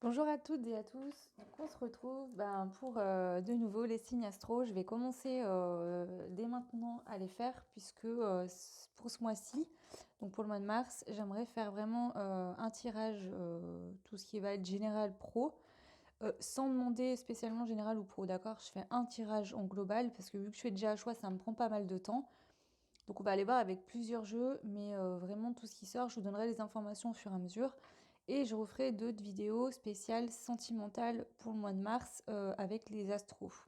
Bonjour à toutes et à tous. Donc on se retrouve pour de nouveau les signes astro. Je vais commencer dès maintenant à les faire puisque pour ce mois-ci, donc pour le mois de mars, j'aimerais faire vraiment un tirage, tout ce qui va être général pro, sans demander spécialement général ou pro, d'accord? Je fais un tirage en global parce que vu que je fais déjà un choix, ça me prend pas mal de temps. Donc on va aller voir avec plusieurs jeux, mais vraiment tout ce qui sort, je vous donnerai les informations au fur et à mesure. Et je referai d'autres vidéos spéciales sentimentales pour le mois de mars avec les astros.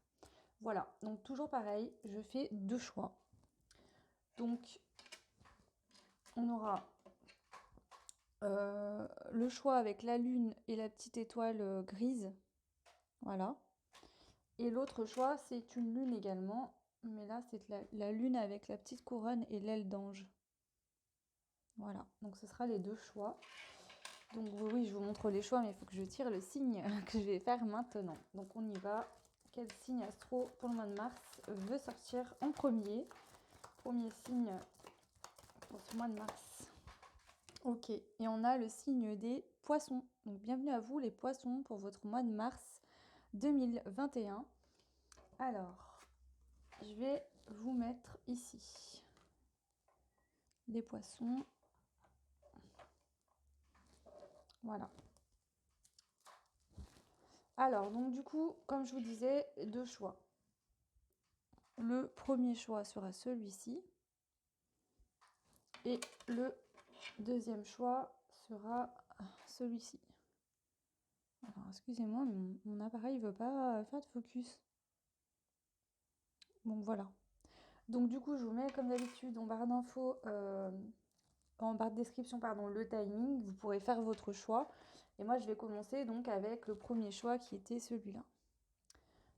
Voilà, donc toujours pareil, je fais deux choix. Donc on aura le choix avec la lune et la petite étoile grise. Voilà. Et l'autre choix, c'est une lune également. Mais là, c'est la lune avec la petite couronne et l'aile d'ange. Voilà, donc ce sera les deux choix. Donc oui, je vous montre les choix, mais il faut que je tire le signe que je vais faire maintenant. Donc on y va. Quel signe astro pour le mois de mars veut sortir en premier? Premier signe pour ce mois de mars. Ok, et on a le signe des poissons. Donc bienvenue à vous les poissons pour votre mois de mars 2021. Alors, je vais vous mettre ici les poissons. Voilà. Alors, donc du coup, comme je vous disais, deux choix. Le premier choix sera celui-ci. Et le deuxième choix sera celui-ci. Alors, excusez-moi, mais mon appareil ne veut pas faire de focus. Bon, voilà. Donc, du coup, je vous mets, comme d'habitude, en barre d'infos, en barre de description, pardon, le timing. Vous pourrez faire votre choix. Et moi, je vais commencer donc avec le premier choix qui était celui-là.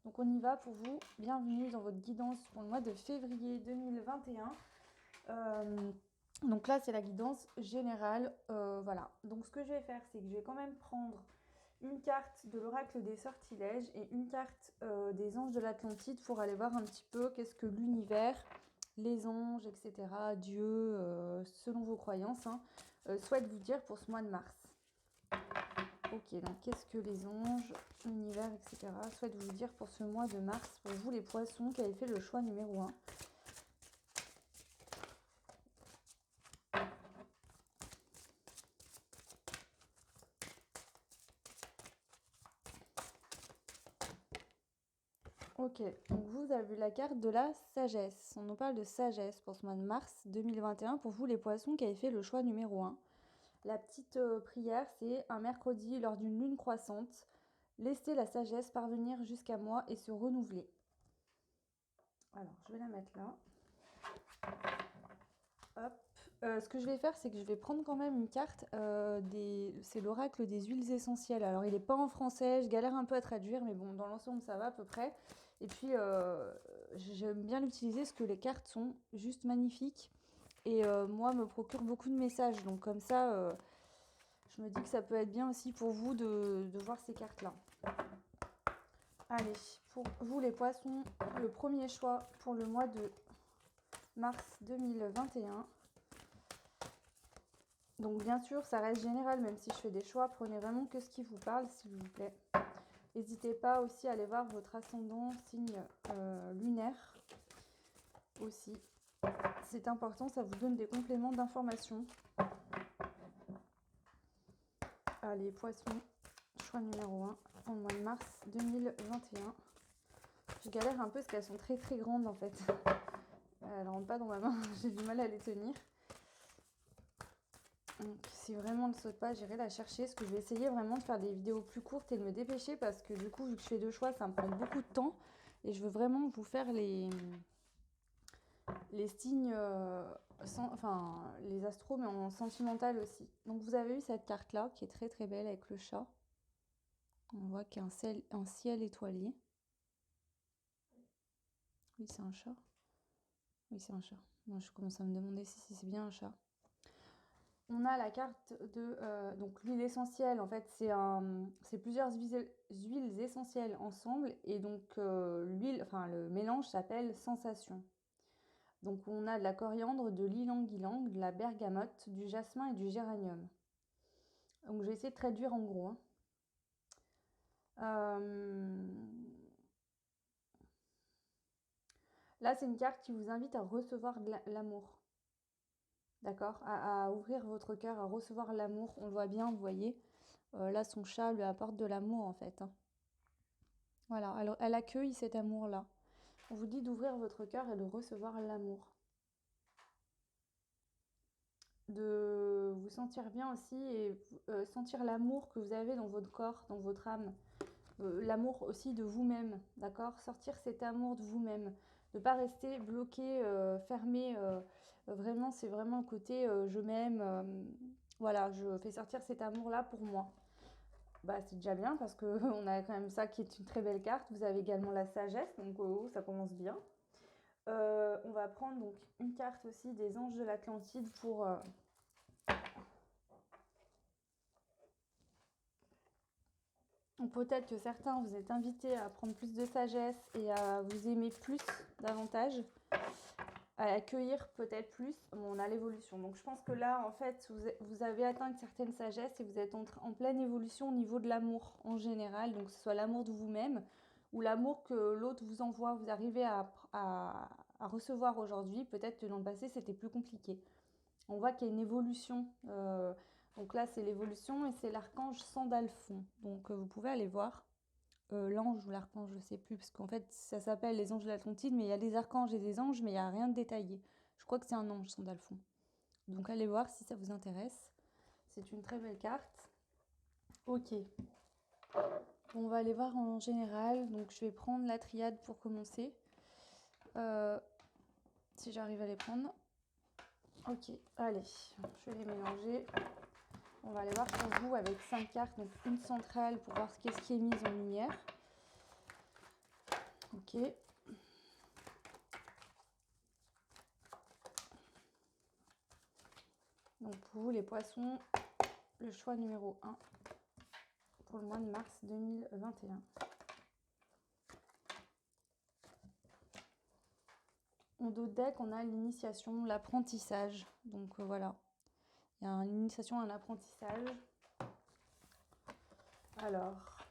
Donc, on y va pour vous. Bienvenue dans votre guidance pour le mois de février 2021. Donc là, c'est la guidance générale. Voilà. Donc ce que je vais faire, c'est que je vais quand même prendre une carte de l'oracle des sortilèges et une carte des anges de l'Atlantide pour aller voir un petit peu qu'est-ce que l'univers, les anges, etc., Dieu, selon vos croyances, souhaitent vous dire pour ce mois de mars. Ok, donc qu'est-ce que les anges, l'univers, etc., souhaitent vous dire pour ce mois de mars, pour vous les poissons qui avez fait le choix numéro 1. Ok, donc vous avez vu la carte de la sagesse. On nous parle de sagesse pour ce mois de mars 2021 pour vous les poissons qui avez fait le choix numéro 1. La petite prière, c'est un mercredi lors d'une lune croissante. Laissez la sagesse parvenir jusqu'à moi et se renouveler. Alors, je vais la mettre là. Hop. Ce que je vais faire, c'est que je vais prendre quand même une carte. C'est l'oracle des huiles essentielles. Alors, il n'est pas en français, je galère un peu à traduire, mais bon, dans l'ensemble, ça va à peu près. Et puis, j'aime bien l'utiliser parce que les cartes sont juste magnifiques. Et moi, me procure beaucoup de messages. Donc, comme ça, je me dis que ça peut être bien aussi pour vous de voir ces cartes-là. Allez, pour vous les poissons, le premier choix pour le mois de mars 2021. Donc bien sûr, ça reste général, même si je fais des choix, prenez vraiment que ce qui vous parle, s'il vous plaît. N'hésitez pas aussi à aller voir votre ascendant, signe lunaire aussi. C'est important, ça vous donne des compléments d'information. Allez, poissons, choix numéro 1 pour le mois de mars 2021. Je galère un peu parce qu'elles sont très très grandes en fait. Elles ne rentrent pas dans ma main, j'ai du mal à les tenir. Donc si vraiment elle ne saute pas, j'irai la chercher. Parce que je vais essayer vraiment de faire des vidéos plus courtes et de me dépêcher. Parce que du coup, vu que je fais deux choix, ça me prend beaucoup de temps. Et je veux vraiment vous faire les signes, enfin les astros, mais en sentimental aussi. Donc vous avez eu cette carte-là, qui est très très belle avec le chat. On voit qu'il y a un ciel étoilé. Oui, c'est un chat. Oui, c'est un chat. Moi, je commence à me demander si c'est bien un chat. On a la carte de donc l'huile essentielle. En fait, c'est plusieurs huiles essentielles ensemble. Et donc, le mélange s'appelle sensation. Donc, on a de la coriandre, de l'ylang-ylang, de la bergamote, du jasmin et du géranium. Donc, je vais essayer de traduire en gros. Euh, Là, c'est une carte qui vous invite à recevoir de l'amour. D'accord? À ouvrir votre cœur, à recevoir l'amour. On le voit bien, vous voyez. Là, son chat lui apporte de l'amour, en fait, hein. Voilà, alors elle accueille cet amour-là. On vous dit d'ouvrir votre cœur et de recevoir l'amour. De vous sentir bien aussi et sentir l'amour que vous avez dans votre corps, dans votre âme. L'amour aussi de vous-même, d'accord? Sortir cet amour de vous-même. Ne pas rester bloqué, fermé. Vraiment, c'est vraiment le côté je m'aime. Voilà, je fais sortir cet amour-là pour moi. Bah, c'est déjà bien parce qu'on a quand même ça qui est une très belle carte. Vous avez également la sagesse, donc oh, ça commence bien. On va prendre donc une carte aussi des anges de l'Atlantide pour peut-être que certains vous êtes invités à prendre plus de sagesse et à vous aimer plus davantage, à accueillir peut-être plus. Bon, on a l'évolution. Donc je pense que là, en fait, vous avez atteint une certaine sagesse et vous êtes en pleine évolution au niveau de l'amour en général. Donc que ce soit l'amour de vous-même ou l'amour que l'autre vous envoie, vous arrivez à recevoir aujourd'hui. Peut-être que dans le passé, c'était plus compliqué. On voit qu'il y a une évolution. Donc là, c'est l'évolution et c'est l'archange Sandalphon. Donc vous pouvez aller voir. L'ange ou l'archange, je ne sais plus, parce qu'en fait, ça s'appelle les anges de l'Atlantide, mais il y a des archanges et des anges, mais il n'y a rien de détaillé. Je crois que c'est un ange, Sandalphon. Donc allez voir si ça vous intéresse. C'est une très belle carte. Ok. Bon, on va aller voir en général. Donc je vais prendre la triade pour commencer. Si j'arrive à les prendre. Ok, allez, je vais les mélanger. On va aller voir pour vous avec 5 cartes, donc une centrale pour voir qu'est-ce qui est mis en lumière. Ok. Donc pour vous les poissons, le choix numéro 1 pour le mois de mars 2021. En dos de deck, on a l'initiation, l'apprentissage. Donc voilà, il y a une initiation, un apprentissage. Alors,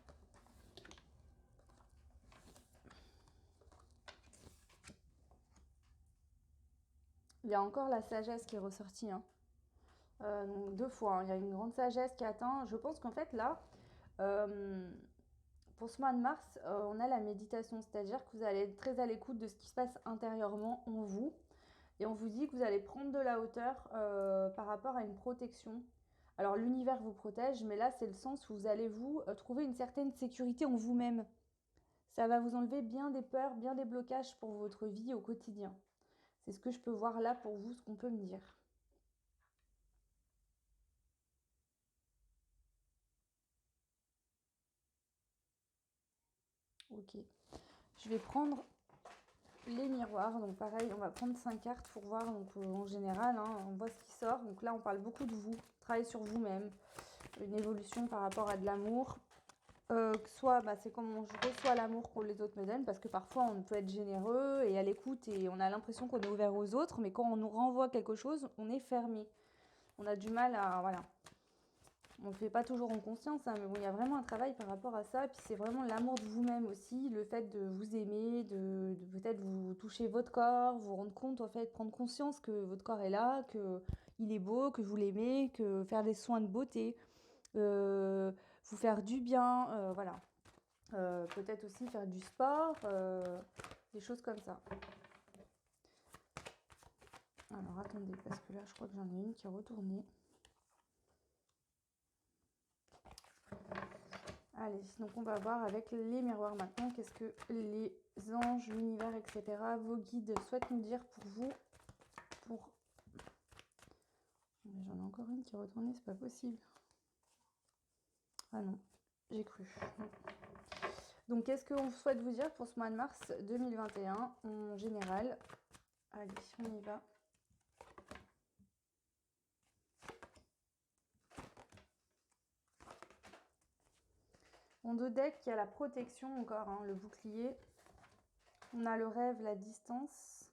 il y a encore la sagesse qui est ressortie, hein. Donc 2 fois, hein. Il y a une grande sagesse qui atteint. Je pense qu'en fait là, pour ce mois de mars, on a la méditation, c'est-à-dire que vous allez être très à l'écoute de ce qui se passe intérieurement en vous. Et on vous dit que vous allez prendre de la hauteur par rapport à une protection. Alors l'univers vous protège, mais là c'est le sens où vous allez vous trouver une certaine sécurité en vous-même. Ça va vous enlever bien des peurs, bien des blocages pour votre vie au quotidien. C'est ce que je peux voir là pour vous, ce qu'on peut me dire. Ok. Je vais prendre les miroirs. Donc pareil, on va prendre 5 cartes pour voir. Donc en général, hein, on voit ce qui sort. Donc là, on parle beaucoup de vous. Travailler sur vous-même. Une évolution par rapport à de l'amour. Soit bah, c'est comment je reçois l'amour que les autres me donnent, parce que parfois on peut être généreux et à l'écoute et on a l'impression qu'on est ouvert aux autres, mais quand on nous renvoie quelque chose, on est fermé. On a du mal à... Voilà. On ne le fait pas toujours en conscience, hein, mais bon, il y a vraiment un travail par rapport à ça. Puis c'est vraiment l'amour de vous-même aussi, le fait de vous aimer, de peut-être vous toucher votre corps, vous rendre compte, en fait, prendre conscience que votre corps est là, que il est beau, que vous l'aimez, que faire des soins de beauté, vous faire du bien, voilà. Peut-être aussi faire du sport, des choses comme ça. Alors attendez, parce que là je crois que j'en ai une qui est retournée. Allez, donc on va voir avec les miroirs maintenant, qu'est-ce que les anges, l'univers, etc., vos guides souhaitent nous dire pour vous, pour... Mais j'en ai encore une qui est retournée, c'est pas possible. Ah non, j'ai cru. Donc qu'est-ce qu'on souhaite vous dire pour ce mois de mars 2021 en général? Allez, on y va. En deux decks, il y a la protection encore, hein, le bouclier. On a le rêve, la distance.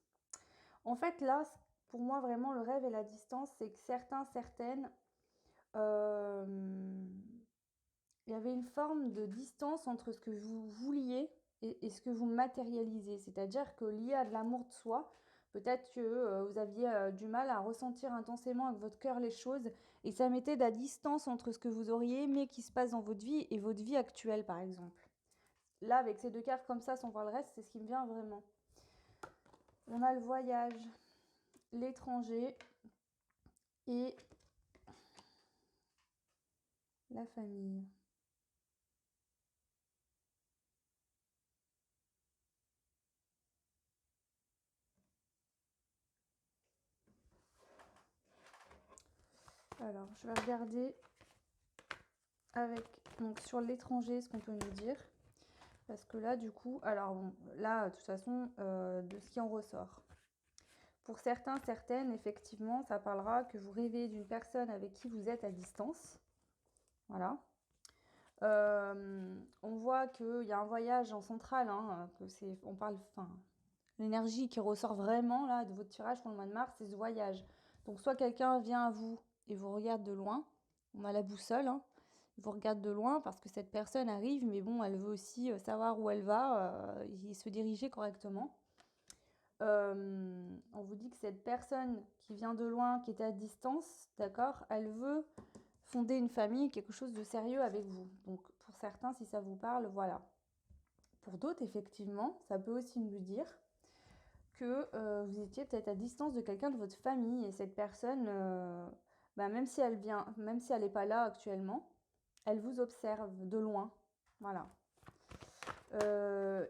En fait, là, pour moi, vraiment, le rêve et la distance, c'est que certains, certaines, euh, il y avait une forme de distance entre ce que vous vouliez et ce que vous matérialisez. C'est-à-dire que lié à de l'amour de soi, peut-être que vous aviez du mal à ressentir intensément avec votre cœur les choses et ça mettait de la distance entre ce que vous auriez aimé qui se passe dans votre vie et votre vie actuelle, par exemple. Là, avec ces deux cartes comme ça, sans voir le reste, c'est ce qui me vient vraiment. On a le voyage, l'étranger et la famille. Alors, je vais regarder avec donc sur l'étranger ce qu'on peut nous dire. Parce que là, du coup, alors bon, là, de toute façon, de ce qui en ressort. Pour certains, certaines, effectivement, ça parlera que vous rêvez d'une personne avec qui vous êtes à distance. Voilà. On voit qu'il y a un voyage en centrale, hein, que c'est, on parle, enfin, l'énergie qui ressort vraiment là de votre tirage pour le mois de mars, c'est ce voyage. Donc soit quelqu'un vient à vous et vous regarde de loin, on a la boussole, hein, il vous regarde de loin parce que cette personne arrive, mais bon, elle veut aussi savoir où elle va et se diriger correctement. On vous dit que cette personne qui vient de loin, qui est à distance, d'accord, elle veut fonder une famille, quelque chose de sérieux avec vous. Donc pour certains, si ça vous parle, voilà. Pour d'autres, effectivement, ça peut aussi nous dire que vous étiez peut-être à distance de quelqu'un de votre famille et cette personne, même si elle vient, même si elle n'est pas là actuellement, elle vous observe de loin. Voilà.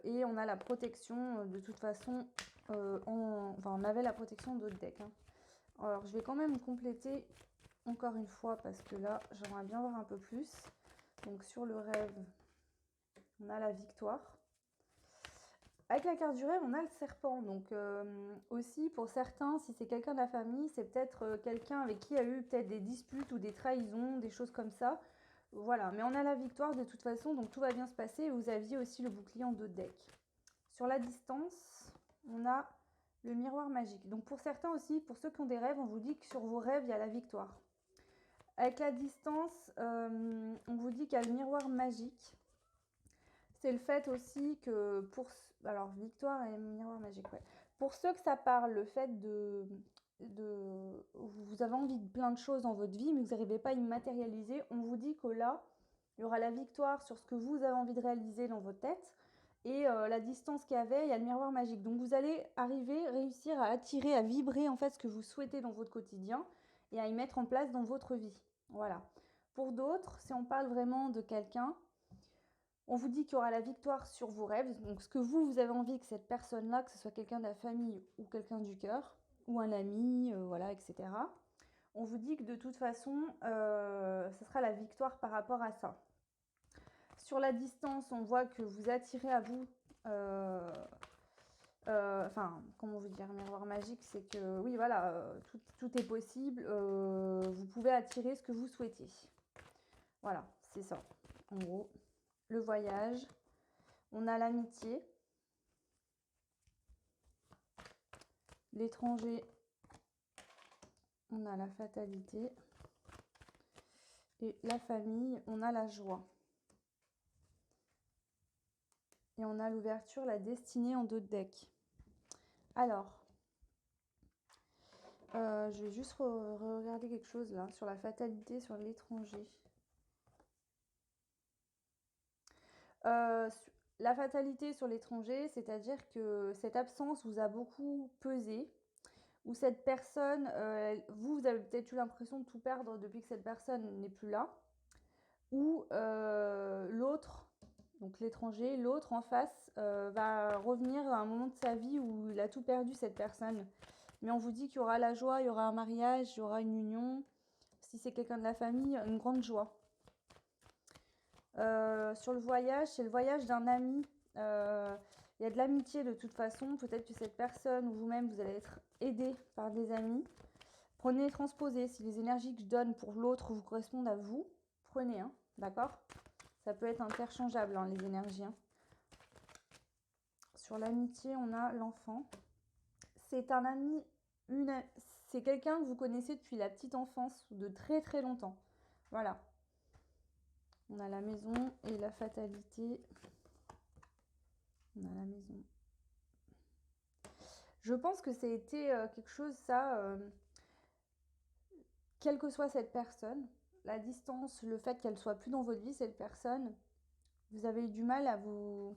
Et on a la protection, de toute façon, on avait la protection d'autres decks. Hein. Alors, je vais quand même compléter encore une fois parce que là, j'aimerais bien voir un peu plus. Donc, sur le rêve, on a la victoire. Avec la carte du rêve, on a le serpent. Donc, aussi, pour certains, si c'est quelqu'un de la famille, c'est peut-être quelqu'un avec qui il y a eu peut-être des disputes ou des trahisons, des choses comme ça. Voilà, mais on a la victoire de toute façon, donc tout va bien se passer. Vous aviez aussi le bouclier en 2 decks. Sur la distance, on a le miroir magique. Donc pour certains aussi, pour ceux qui ont des rêves, on vous dit que sur vos rêves, il y a la victoire. Avec la distance, on vous dit qu'il y a le miroir magique. C'est le fait aussi que pour... Alors, victoire et miroir magique, ouais. Pour ceux que ça parle, le fait de... Vous avez envie de plein de choses dans votre vie, mais vous n'arrivez pas à y matérialiser, on vous dit que là, il y aura la victoire sur ce que vous avez envie de réaliser dans votre tête. Et la distance qu'il y avait, il y a le miroir magique. Donc vous allez réussir à attirer, à vibrer en fait ce que vous souhaitez dans votre quotidien et à y mettre en place dans votre vie. Voilà. Pour d'autres, si on parle vraiment de quelqu'un, on vous dit qu'il y aura la victoire sur vos rêves. Donc ce que vous avez envie que cette personne-là, que ce soit quelqu'un de la famille ou quelqu'un du cœur, ou un ami, voilà, etc. On vous dit que de toute façon, ce sera la victoire par rapport à ça. Sur la distance, on voit que vous attirez à vous, comment vous dire, miroir magique, c'est que oui, voilà, tout est possible. Vous pouvez attirer ce que vous souhaitez. Voilà, c'est ça, en gros. Le voyage, on a l'amitié, l'étranger, on a la fatalité, et la famille, on a la joie. Et on a l'ouverture, la destinée en 2 decks. Alors, je vais juste regarder quelque chose là, sur la fatalité, sur l'étranger. La fatalité sur l'étranger, c'est-à-dire que cette absence vous a beaucoup pesé, ou cette personne, vous avez peut-être eu l'impression de tout perdre depuis que cette personne n'est plus là, ou l'autre, donc l'étranger, l'autre en face, va revenir à un moment de sa vie où il a tout perdu, cette personne. Mais on vous dit qu'il y aura la joie, il y aura un mariage, il y aura une union. Si c'est quelqu'un de la famille, une grande joie. Sur le voyage, c'est le voyage d'un ami. Il y a de l'amitié de toute façon. Peut-être que cette personne ou vous-même, vous allez être aidé par des amis. Prenez, transposez. Si les énergies que je donne pour l'autre vous correspondent à vous, prenez, hein, d'accord? Ça peut être interchangeable, hein, les énergies. Hein. Sur l'amitié, on a l'enfant. C'est un ami, c'est quelqu'un que vous connaissez depuis la petite enfance ou de très très longtemps. Voilà. On a la maison et la fatalité. On a la maison. Je pense que ça a été quelque chose, ça, quelle que soit cette personne, la distance, le fait qu'elle soit plus dans votre vie, cette personne, vous avez eu du mal à vous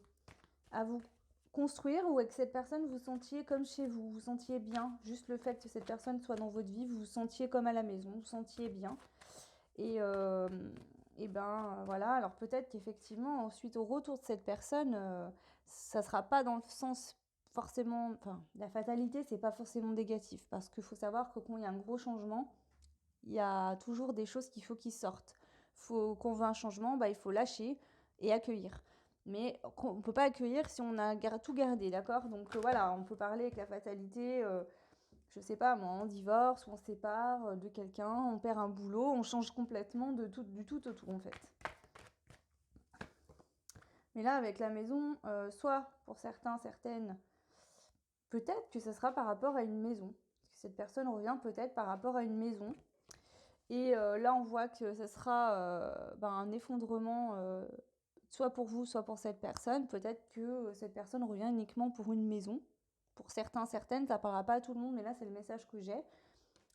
construire, ou avec cette personne vous sentiez comme chez vous, vous sentiez bien. Juste le fait que cette personne soit dans votre vie, vous vous sentiez comme à la maison, vous sentiez bien. Et ben voilà, alors peut-être qu'effectivement, ensuite au retour de cette personne, ça sera pas dans le sens forcément, enfin, la fatalité, c'est pas forcément négatif, parce qu'il faut savoir que quand il y a un gros changement, il y a toujours des choses qu'il faut qui sortent. Quand on veut un changement, bah, il faut lâcher et accueillir. Mais on ne peut pas accueillir si on a tout gardé, d'accord? Donc voilà, on peut parler avec la fatalité, je sais pas moi, on divorce, ou on se sépare de quelqu'un, on perd un boulot, on change complètement du tout au tout en fait. Mais là, avec la maison, soit pour certains, certaines, peut-être que ça sera par rapport à une maison. Parce que cette personne revient peut-être par rapport à une maison. Et là, on voit que ce sera un effondrement, soit pour vous, soit pour cette personne. Peut-être que cette personne revient uniquement pour une maison. Pour certains, certaines, ça ne parlera pas à tout le monde, mais là, c'est le message que j'ai.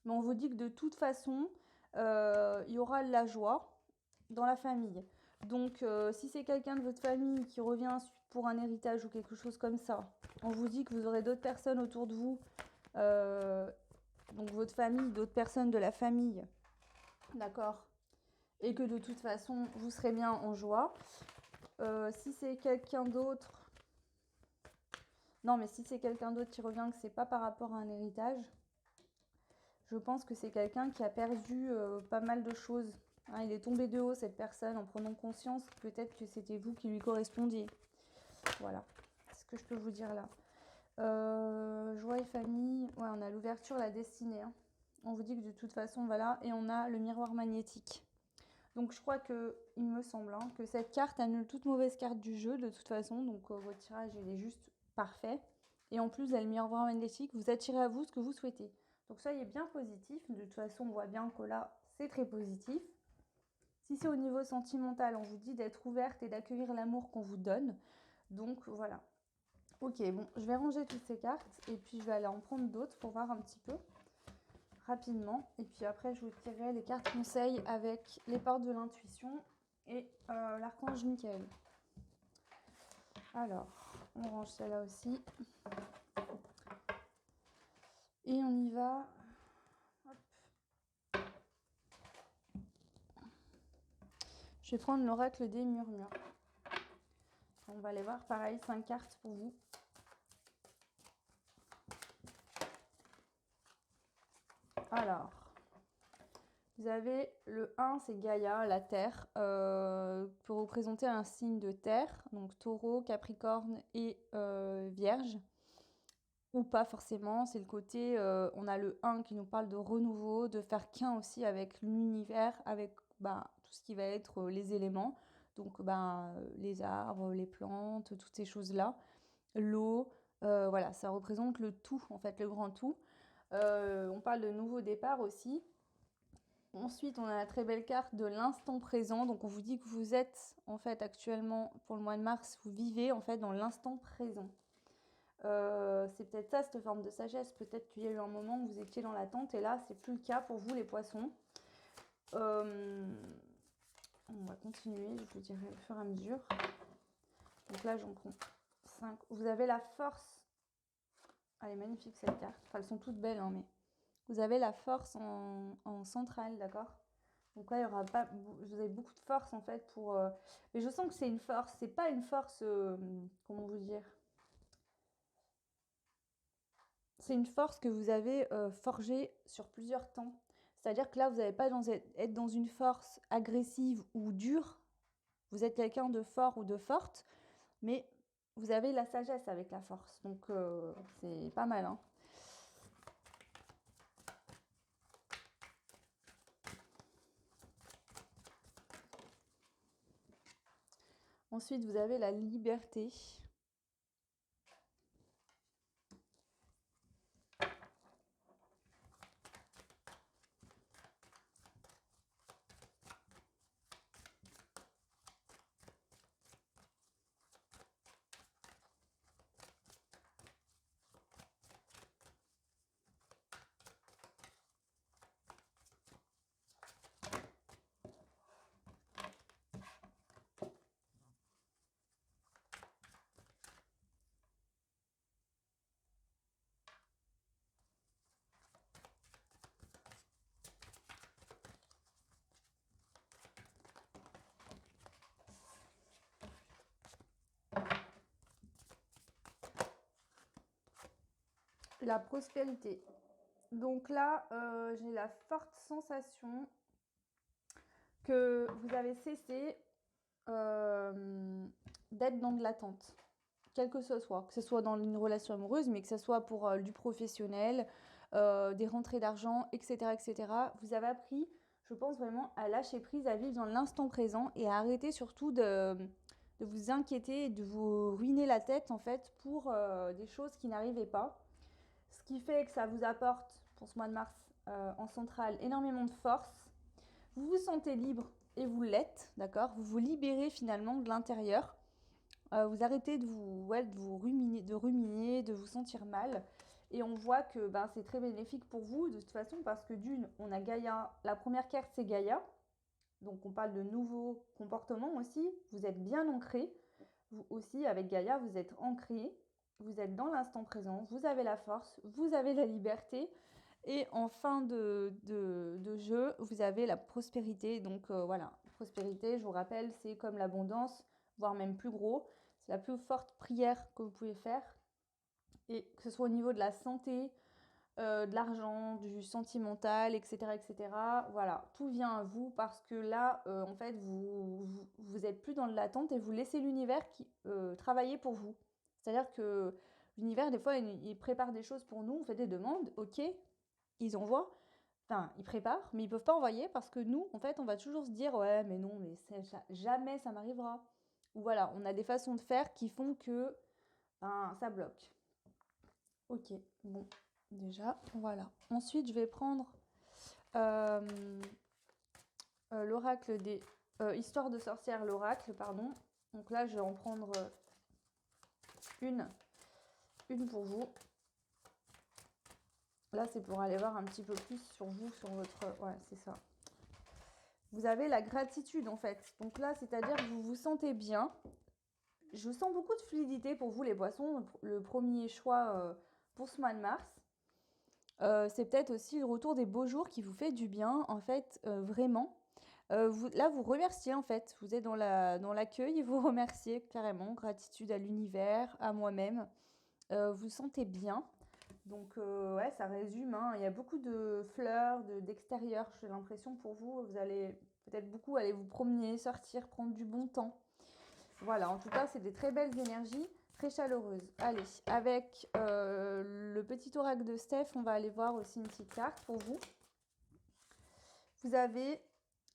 Mais on vous dit que de toute façon, il y aura de la joie dans la famille. Donc, si c'est quelqu'un de votre famille qui revient pour un héritage ou quelque chose comme ça, on vous dit que vous aurez d'autres personnes autour de vous, donc votre famille, d'autres personnes de la famille, d'accord, et que de toute façon, vous serez bien en joie. Si c'est quelqu'un d'autre, non, mais si c'est quelqu'un d'autre qui revient, que c'est pas par rapport à un héritage, je pense que c'est quelqu'un qui a perdu pas mal de choses. Hein, il est tombé de haut, cette personne, en prenant conscience peut-être que c'était vous qui lui correspondiez. Voilà, c'est ce que je peux vous dire là. Joie et famille, ouais, on a l'ouverture, la destinée. Hein. On vous dit que de toute façon, voilà, et on a le miroir magnétique. Donc je crois que, il me semble, hein, que cette carte annule toute mauvaise carte du jeu de toute façon. Donc votre tirage, il est juste parfait. Et en plus, vous avez le miroir magnétique, vous attirez à vous ce que vous souhaitez. Donc soyez bien positif. De toute façon, on voit bien que là, c'est très positif. Si c'est au niveau sentimental, on vous dit d'être ouverte et d'accueillir l'amour qu'on vous donne. Donc voilà. Ok, bon, je vais ranger toutes ces cartes et puis je vais aller en prendre d'autres pour voir un petit peu rapidement. Et puis après, je vous tirerai les cartes conseils avec les portes de l'intuition et l'archange Michael. Alors, on range celle-là aussi. Et on y va. Hop. Je vais prendre l'oracle des murmures. On va aller voir, pareil, 5 cartes pour vous. Alors, vous avez le 1, c'est Gaïa, la Terre, pour représenter un signe de terre, donc Taureau, Capricorne et Vierge. Ou pas forcément, c'est le côté, on a le 1 qui nous parle de renouveau, de faire qu'un aussi avec l'univers, avec tout ce qui va être les éléments, donc les arbres, les plantes, toutes ces choses-là, l'eau, voilà, ça représente le tout, en fait, le grand tout. On parle de nouveau départ aussi. Ensuite, on a la très belle carte de l'instant présent, donc on vous dit que vous êtes, en fait, actuellement, pour le mois de mars, vous vivez, en fait, dans l'instant présent. C'est peut-être ça, cette forme de sagesse. Peut-être qu'il y a eu un moment où vous étiez dans l'attente et là, c'est plus le cas pour vous, les poissons. On va continuer, je vous dirai au fur et à mesure. Donc là, j'en prends 5. Vous avez la force. Elle est magnifique, cette carte. Enfin, elles sont toutes belles, hein, mais vous avez la force en centrale, d'accord? Donc là, il y aura pas. Vous avez beaucoup de force, en fait, pour... Mais je sens que c'est une force. C'est pas une force... comment vous dire? C'est une force que vous avez forgée sur plusieurs temps. C'est-à-dire que là, vous n'allez pas être dans une force agressive ou dure. Vous êtes quelqu'un de fort ou de forte, mais vous avez la sagesse avec la force. Donc, c'est pas mal. Hein. Ensuite, vous avez la liberté. la prospérité. Donc là, j'ai la forte sensation que vous avez cessé d'être dans de l'attente, quel que ce soit dans une relation amoureuse, mais que ce soit pour du professionnel, des rentrées d'argent, etc., etc. Vous avez appris, je pense vraiment, à lâcher prise, à vivre dans l'instant présent et à arrêter surtout de vous inquiéter et de vous ruiner la tête en fait pour des choses qui n'arrivaient pas. Ce qui fait que ça vous apporte, pour ce mois de mars, en centrale, énormément de force. Vous vous sentez libre et vous l'êtes, d'accord? Vous vous libérez finalement de l'intérieur. Vous arrêtez de ruminer, de vous sentir mal. Et on voit que c'est très bénéfique pour vous de toute façon parce que d'une, on a Gaïa. La première carte, c'est Gaïa. Donc on parle de nouveaux comportements aussi. Vous êtes bien ancré. Vous aussi, avec Gaïa, vous êtes ancré. Vous êtes dans l'instant présent. Vous avez la force. Vous avez la liberté. Et en fin de jeu, vous avez la prospérité. Donc voilà, prospérité, je vous rappelle, c'est comme l'abondance, voire même plus gros. C'est la plus forte prière que vous pouvez faire. Et que ce soit au niveau de la santé, de l'argent, du sentimental, etc., etc. Voilà, tout vient à vous parce que là, en fait, vous êtes plus dans l'attente et vous laissez l'univers travailler pour vous. C'est-à-dire que l'univers, des fois, il prépare des choses pour nous, on fait des demandes, ok, ils envoient, enfin, ils préparent, mais ils peuvent pas envoyer parce que nous, en fait, on va toujours se dire, ouais, mais non, mais jamais ça m'arrivera. Ou voilà, on a des façons de faire qui font que ça bloque. Ok, bon, déjà, voilà. Ensuite, je vais prendre euh, l'oracle des... Histoire de sorcière, l'oracle, pardon. Donc là, je vais en prendre une pour vous. Là, c'est pour aller voir un petit peu plus sur vous, sur votre... Ouais, c'est ça. Vous avez la gratitude, en fait. Donc là, c'est-à-dire que vous vous sentez bien. Je sens beaucoup de fluidité pour vous, les poissons. Le premier choix pour ce mois de mars. C'est peut-être aussi le retour des beaux jours qui vous fait du bien, en fait, vraiment. Là, vous remerciez, en fait. Vous êtes dans l'accueil et vous remerciez carrément. Gratitude à l'univers, à moi-même. Vous sentez bien. Donc, ouais, ça résume, hein. Il y a beaucoup de fleurs, d'extérieur, j'ai l'impression pour vous. Vous allez peut-être beaucoup aller vous promener, sortir, prendre du bon temps. Voilà, en tout cas, c'est des très belles énergies, très chaleureuses. Allez, avec le petit oracle de Steph, on va aller voir aussi une petite carte pour vous. Vous avez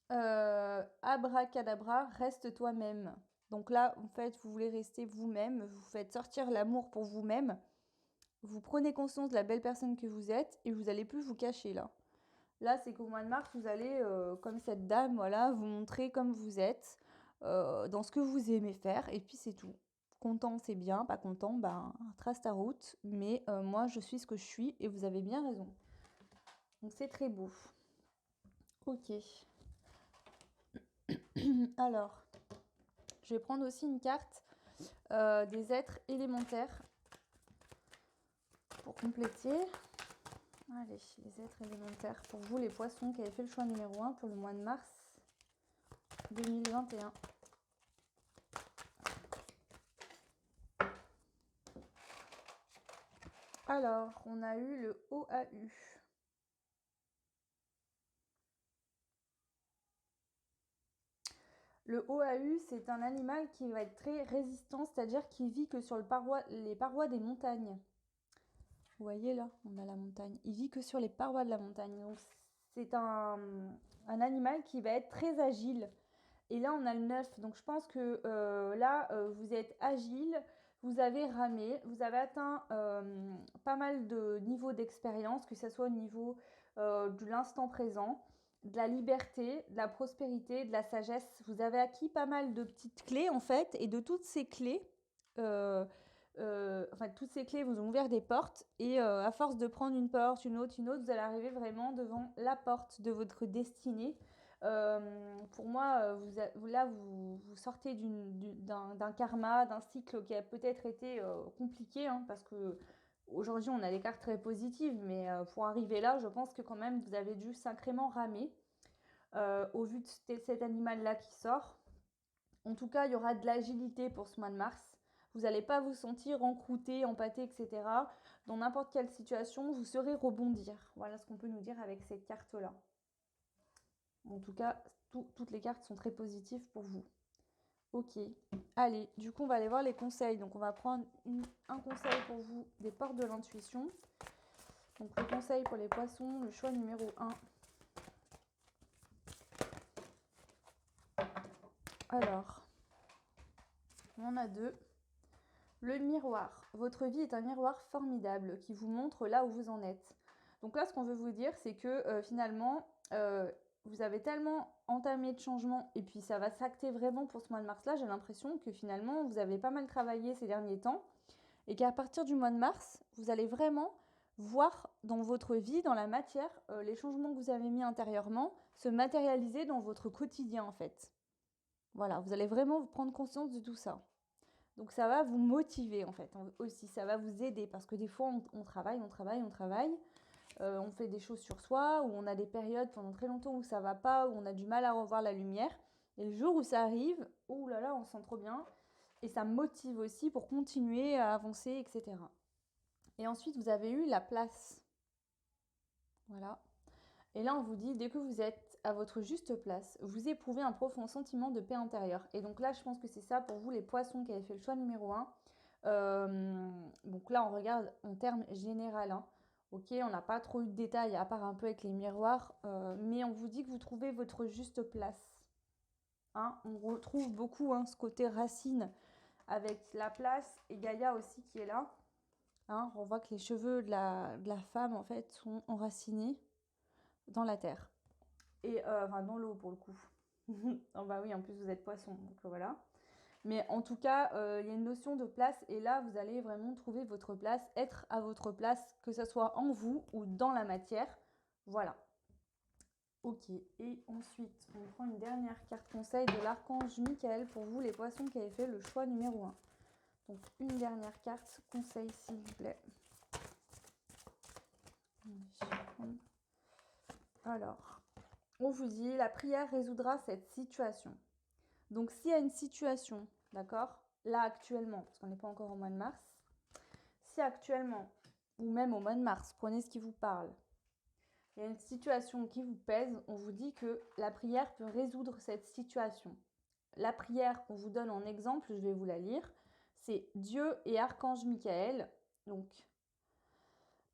Abracadabra, reste toi-même. Donc là, en fait, vous voulez rester vous-même, vous faites sortir l'amour pour vous-même. Vous prenez conscience de la belle personne que vous êtes et vous n'allez plus vous cacher là. Là, c'est qu'au mois de mars, vous allez, comme cette dame, voilà, vous montrer comme vous êtes, dans ce que vous aimez faire, et puis c'est tout. Content, c'est bien, pas content, trace ta route, mais moi, je suis ce que je suis, et vous avez bien raison. Donc c'est très beau. Ok. Alors, je vais prendre aussi une carte des êtres élémentaires pour compléter. Allez, les êtres élémentaires. Pour vous, les poissons qui avaient fait le choix numéro 1 pour le mois de mars 2021. Alors, on a eu le OAU. Le OAU, c'est un animal qui va être très résistant, c'est-à-dire qui vit que sur les parois des montagnes. Vous voyez là, on a la montagne. Il vit que sur les parois de la montagne. Donc, c'est un animal qui va être très agile. Et là, on a le 9. Donc, je pense que là, vous êtes agile, vous avez ramé, vous avez atteint pas mal de niveaux d'expérience, que ce soit au niveau de l'instant présent, de la liberté, de la prospérité, de la sagesse. Vous avez acquis pas mal de petites clés, en fait, et de toutes ces clés, toutes ces clés vous ont ouvert des portes, et à force de prendre une porte, une autre, vous allez arriver vraiment devant la porte de votre destinée. Pour moi, vous sortez d'un karma, d'un cycle qui a peut-être été compliqué, hein, parce que aujourd'hui on a des cartes très positives, mais pour arriver là, je pense que quand même vous avez dû sacrément ramer au vu de cet animal-là qui sort. En tout cas, il y aura de l'agilité pour ce mois de mars. Vous n'allez pas vous sentir encrouté, empâté, etc. Dans n'importe quelle situation, vous saurez rebondir. Voilà ce qu'on peut nous dire avec cette carte-là. En tout cas, toutes les cartes sont très positives pour vous. Ok, allez, du coup on va aller voir les conseils. Donc on va prendre un conseil pour vous des portes de l'intuition. Donc le conseil pour les poissons, le choix numéro 1. Alors, on en a 2. Le miroir. Votre vie est un miroir formidable qui vous montre là où vous en êtes. Donc là, ce qu'on veut vous dire, c'est que finalement, vous avez tellement entamé de changements et puis ça va s'acter vraiment pour ce mois de mars-là. J'ai l'impression que finalement, vous avez pas mal travaillé ces derniers temps et qu'à partir du mois de mars, vous allez vraiment voir dans votre vie, dans la matière, les changements que vous avez mis intérieurement se matérialiser dans votre quotidien en fait. Voilà, vous allez vraiment prendre conscience de tout ça. Donc ça va vous motiver en fait aussi, ça va vous aider parce que des fois on travaille, on fait des choses sur soi, ou on a des périodes pendant très longtemps où ça va pas, où on a du mal à revoir la lumière. Et le jour où ça arrive, oh là là, on se sent trop bien. Et ça motive aussi pour continuer à avancer, etc. Et ensuite, vous avez eu la place. Voilà. Et là, on vous dit, dès que vous êtes à votre juste place, vous éprouvez un profond sentiment de paix intérieure. Et donc là, je pense que c'est ça pour vous, les poissons qui avaient fait le choix numéro 1. Donc là, on regarde en termes général. Hein. Ok, on n'a pas trop eu de détails, à part un peu avec les miroirs. Mais on vous dit que vous trouvez votre juste place. Hein, on retrouve beaucoup ce côté racine avec la place et Gaïa aussi qui est là. Hein, on voit que les cheveux de la femme, en fait, sont enracinés dans la terre. Et enfin, dans l'eau, pour le coup. Oh, bah oui, en plus, vous êtes poisson, donc voilà. Mais en tout cas, il y a une notion de place. Et là, vous allez vraiment trouver votre place, être à votre place, que ce soit en vous ou dans la matière. Voilà. Ok. Et ensuite, on prend une dernière carte conseil de l'archange Michael pour vous, les poissons qui avaient fait le choix numéro 1. Donc, une dernière carte conseil, s'il vous plaît. Alors, on vous dit, la prière résoudra cette situation. Donc, s'il y a une situation, d'accord, là actuellement, parce qu'on n'est pas encore au mois de mars, si actuellement, ou même au mois de mars, prenez ce qui vous parle, il y a une situation qui vous pèse, on vous dit que la prière peut résoudre cette situation. La prière qu'on vous donne en exemple, je vais vous la lire, c'est Dieu et Archange Michael, donc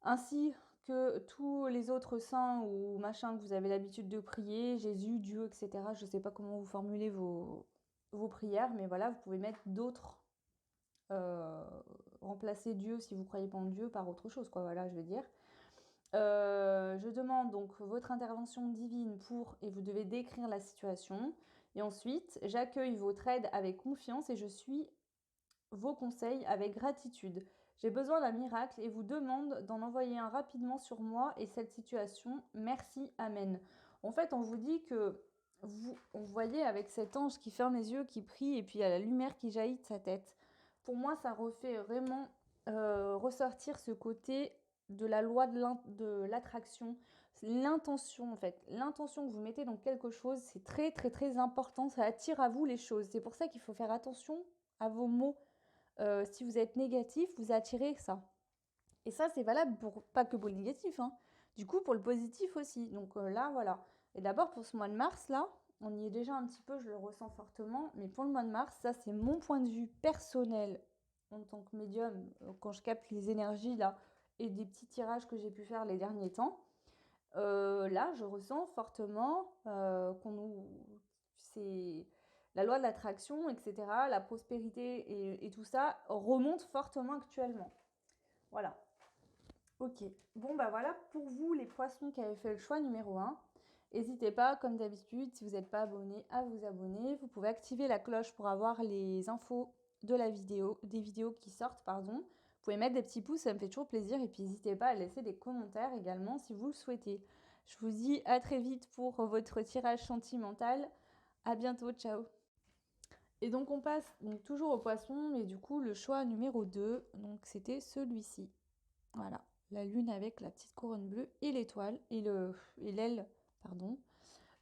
ainsi que tous les autres saints ou machins que vous avez l'habitude de prier, Jésus, Dieu, etc. Je ne sais pas comment vous formulez vos prières, mais voilà, vous pouvez mettre d'autres, remplacer Dieu si vous ne croyez pas en Dieu par autre chose, quoi, voilà, je veux dire. Je demande donc votre intervention divine pour, et vous devez décrire la situation. Et ensuite, j'accueille votre aide avec confiance et je suis vos conseils avec gratitude. J'ai besoin d'un miracle et vous demande d'en envoyer un rapidement sur moi et cette situation. Merci, Amen. En fait, on vous dit que on voyait avec cet ange qui ferme les yeux, qui prie, et puis il y a la lumière qui jaillit de sa tête. Pour moi, ça refait vraiment ressortir ce côté de la loi de l'attraction. L'intention, en fait. L'intention que vous mettez dans quelque chose, c'est très, très, très important. Ça attire à vous les choses. C'est pour ça qu'il faut faire attention à vos mots. Si vous êtes négatif, vous attirez ça. Et ça, c'est valable pour pas que pour le négatif, hein. Du coup, pour le positif aussi. Donc là, voilà. Et d'abord, pour ce mois de mars, là, on y est déjà un petit peu, je le ressens fortement. Mais pour le mois de mars, ça, c'est mon point de vue personnel en tant que médium, quand je capte les énergies, là, et des petits tirages que j'ai pu faire les derniers temps. Là, je ressens fortement qu'on nous... C'est la loi de l'attraction, etc., la prospérité et tout ça remonte fortement actuellement. Voilà. Ok. Bon, bah voilà pour vous, les poissons qui avaient fait le choix numéro 1. N'hésitez pas, comme d'habitude, si vous n'êtes pas abonné, à vous abonner. Vous pouvez activer la cloche pour avoir les infos de la vidéo, des vidéos qui sortent, pardon. Vous pouvez mettre des petits pouces, ça me fait toujours plaisir. Et puis n'hésitez pas à laisser des commentaires également si vous le souhaitez. Je vous dis à très vite pour votre tirage sentimental. À bientôt, ciao. Et donc on passe donc toujours au poisson, mais du coup le choix numéro 2, donc c'était celui-ci. Voilà, la lune avec la petite couronne bleue et l'étoile, et l'aile, pardon.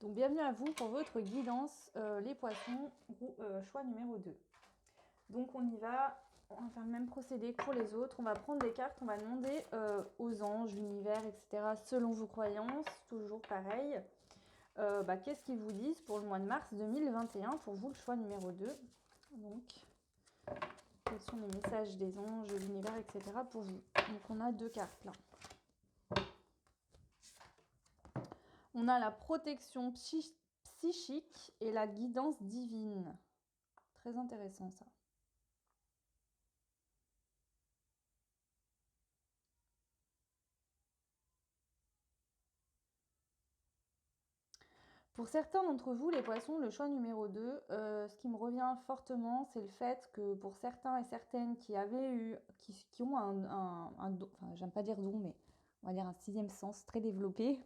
Donc bienvenue à vous pour votre guidance, les poissons, choix numéro 2. Donc on y va, On va faire le même procédé que pour les autres. On va prendre des cartes, on va demander aux anges, l'univers, etc. Selon vos croyances, toujours pareil. Qu'est-ce qu'ils vous disent pour le mois de mars 2021 pour vous, le choix numéro 2. Donc, quels sont les messages des anges, de l'univers, etc. pour vous. Donc, on a 2 cartes là. On a la protection psychique et la guidance divine. Très intéressant ça. Pour certains d'entre vous, les poissons, le choix numéro 2, ce qui me revient fortement, c'est le fait que pour certains et certaines qui avaient eu, qui ont un don, enfin j'aime pas dire don, mais on va dire un 6e sens très développé,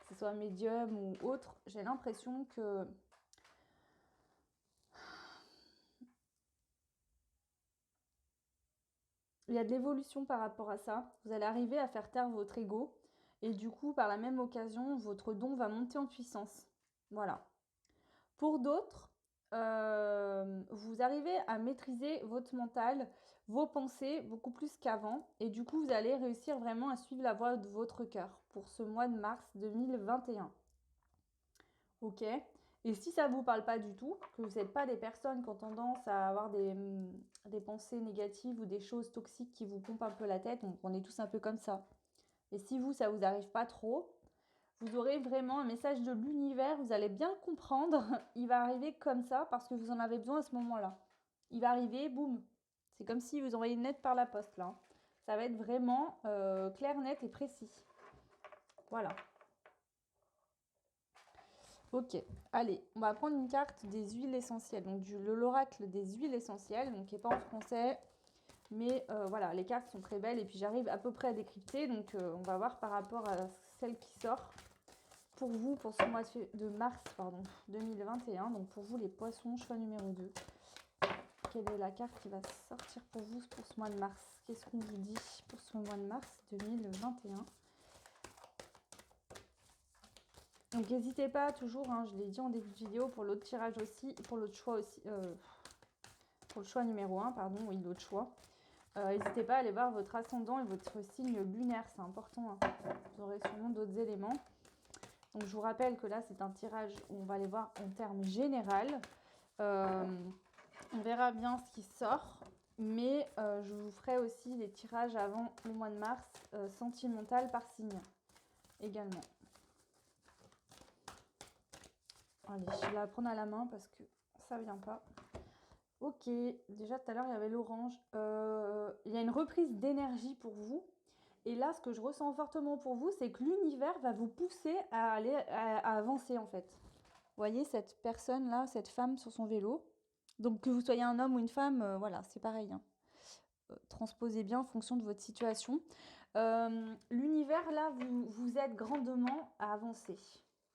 que ce soit médium ou autre, j'ai l'impression que il y a de l'évolution par rapport à ça. Vous allez arriver à faire taire votre ego et du coup, par la même occasion, votre don va monter en puissance. Voilà. Pour d'autres, vous arrivez à maîtriser votre mental, vos pensées beaucoup plus qu'avant. Et du coup, vous allez réussir vraiment à suivre la voie de votre cœur pour ce mois de mars 2021. Ok. Et si ça ne vous parle pas du tout, que vous n'êtes pas des personnes qui ont tendance à avoir des pensées négatives ou des choses toxiques qui vous pompent un peu la tête, donc on est tous un peu comme ça. Et si vous, ça ne vous arrive pas trop, vous aurez vraiment un message de l'univers, vous allez bien le comprendre. Il va arriver comme ça parce que vous en avez besoin à ce moment-là. Il va arriver, boum. C'est comme si vous envoyez une lettre par la poste là. Ça va être vraiment clair, net et précis. Voilà. Ok, allez, on va prendre une carte des huiles essentielles. Donc l'oracle des huiles essentielles, donc qui n'est pas en français. Mais voilà, les cartes sont très belles et puis j'arrive à peu près à décrypter. Donc on va voir par rapport à celle qui sort. Pour vous, pour ce mois de mars 2021, donc pour vous les poissons, choix numéro 2. Quelle est la carte qui va sortir pour vous pour ce mois de mars? Qu'est-ce qu'on vous dit pour ce mois de mars 2021? Donc n'hésitez pas toujours, je l'ai dit en début de vidéo, pour l'autre tirage aussi, pour l'autre choix aussi, pour le choix numéro 1, pardon, oui, l'autre choix. N'hésitez pas à aller voir votre ascendant et votre signe lunaire, c'est important. Vous aurez sûrement d'autres éléments. Donc je vous rappelle que là c'est un tirage où on va aller voir en termes général. On verra bien ce qui sort, mais je vous ferai aussi les tirages avant le mois de mars sentimental par signe également. Allez, je vais la prendre à la main parce que ça vient pas. Ok, déjà tout à l'heure il y avait l'orange. Il y a une reprise d'énergie pour vous. Et là, ce que je ressens fortement pour vous, c'est que l'univers va vous pousser à aller à avancer en fait. Vous voyez cette personne-là, cette femme sur son vélo. Donc que vous soyez un homme ou une femme, voilà, c'est pareil. Transposez bien en fonction de votre situation. L'univers, là, vous aide grandement à avancer.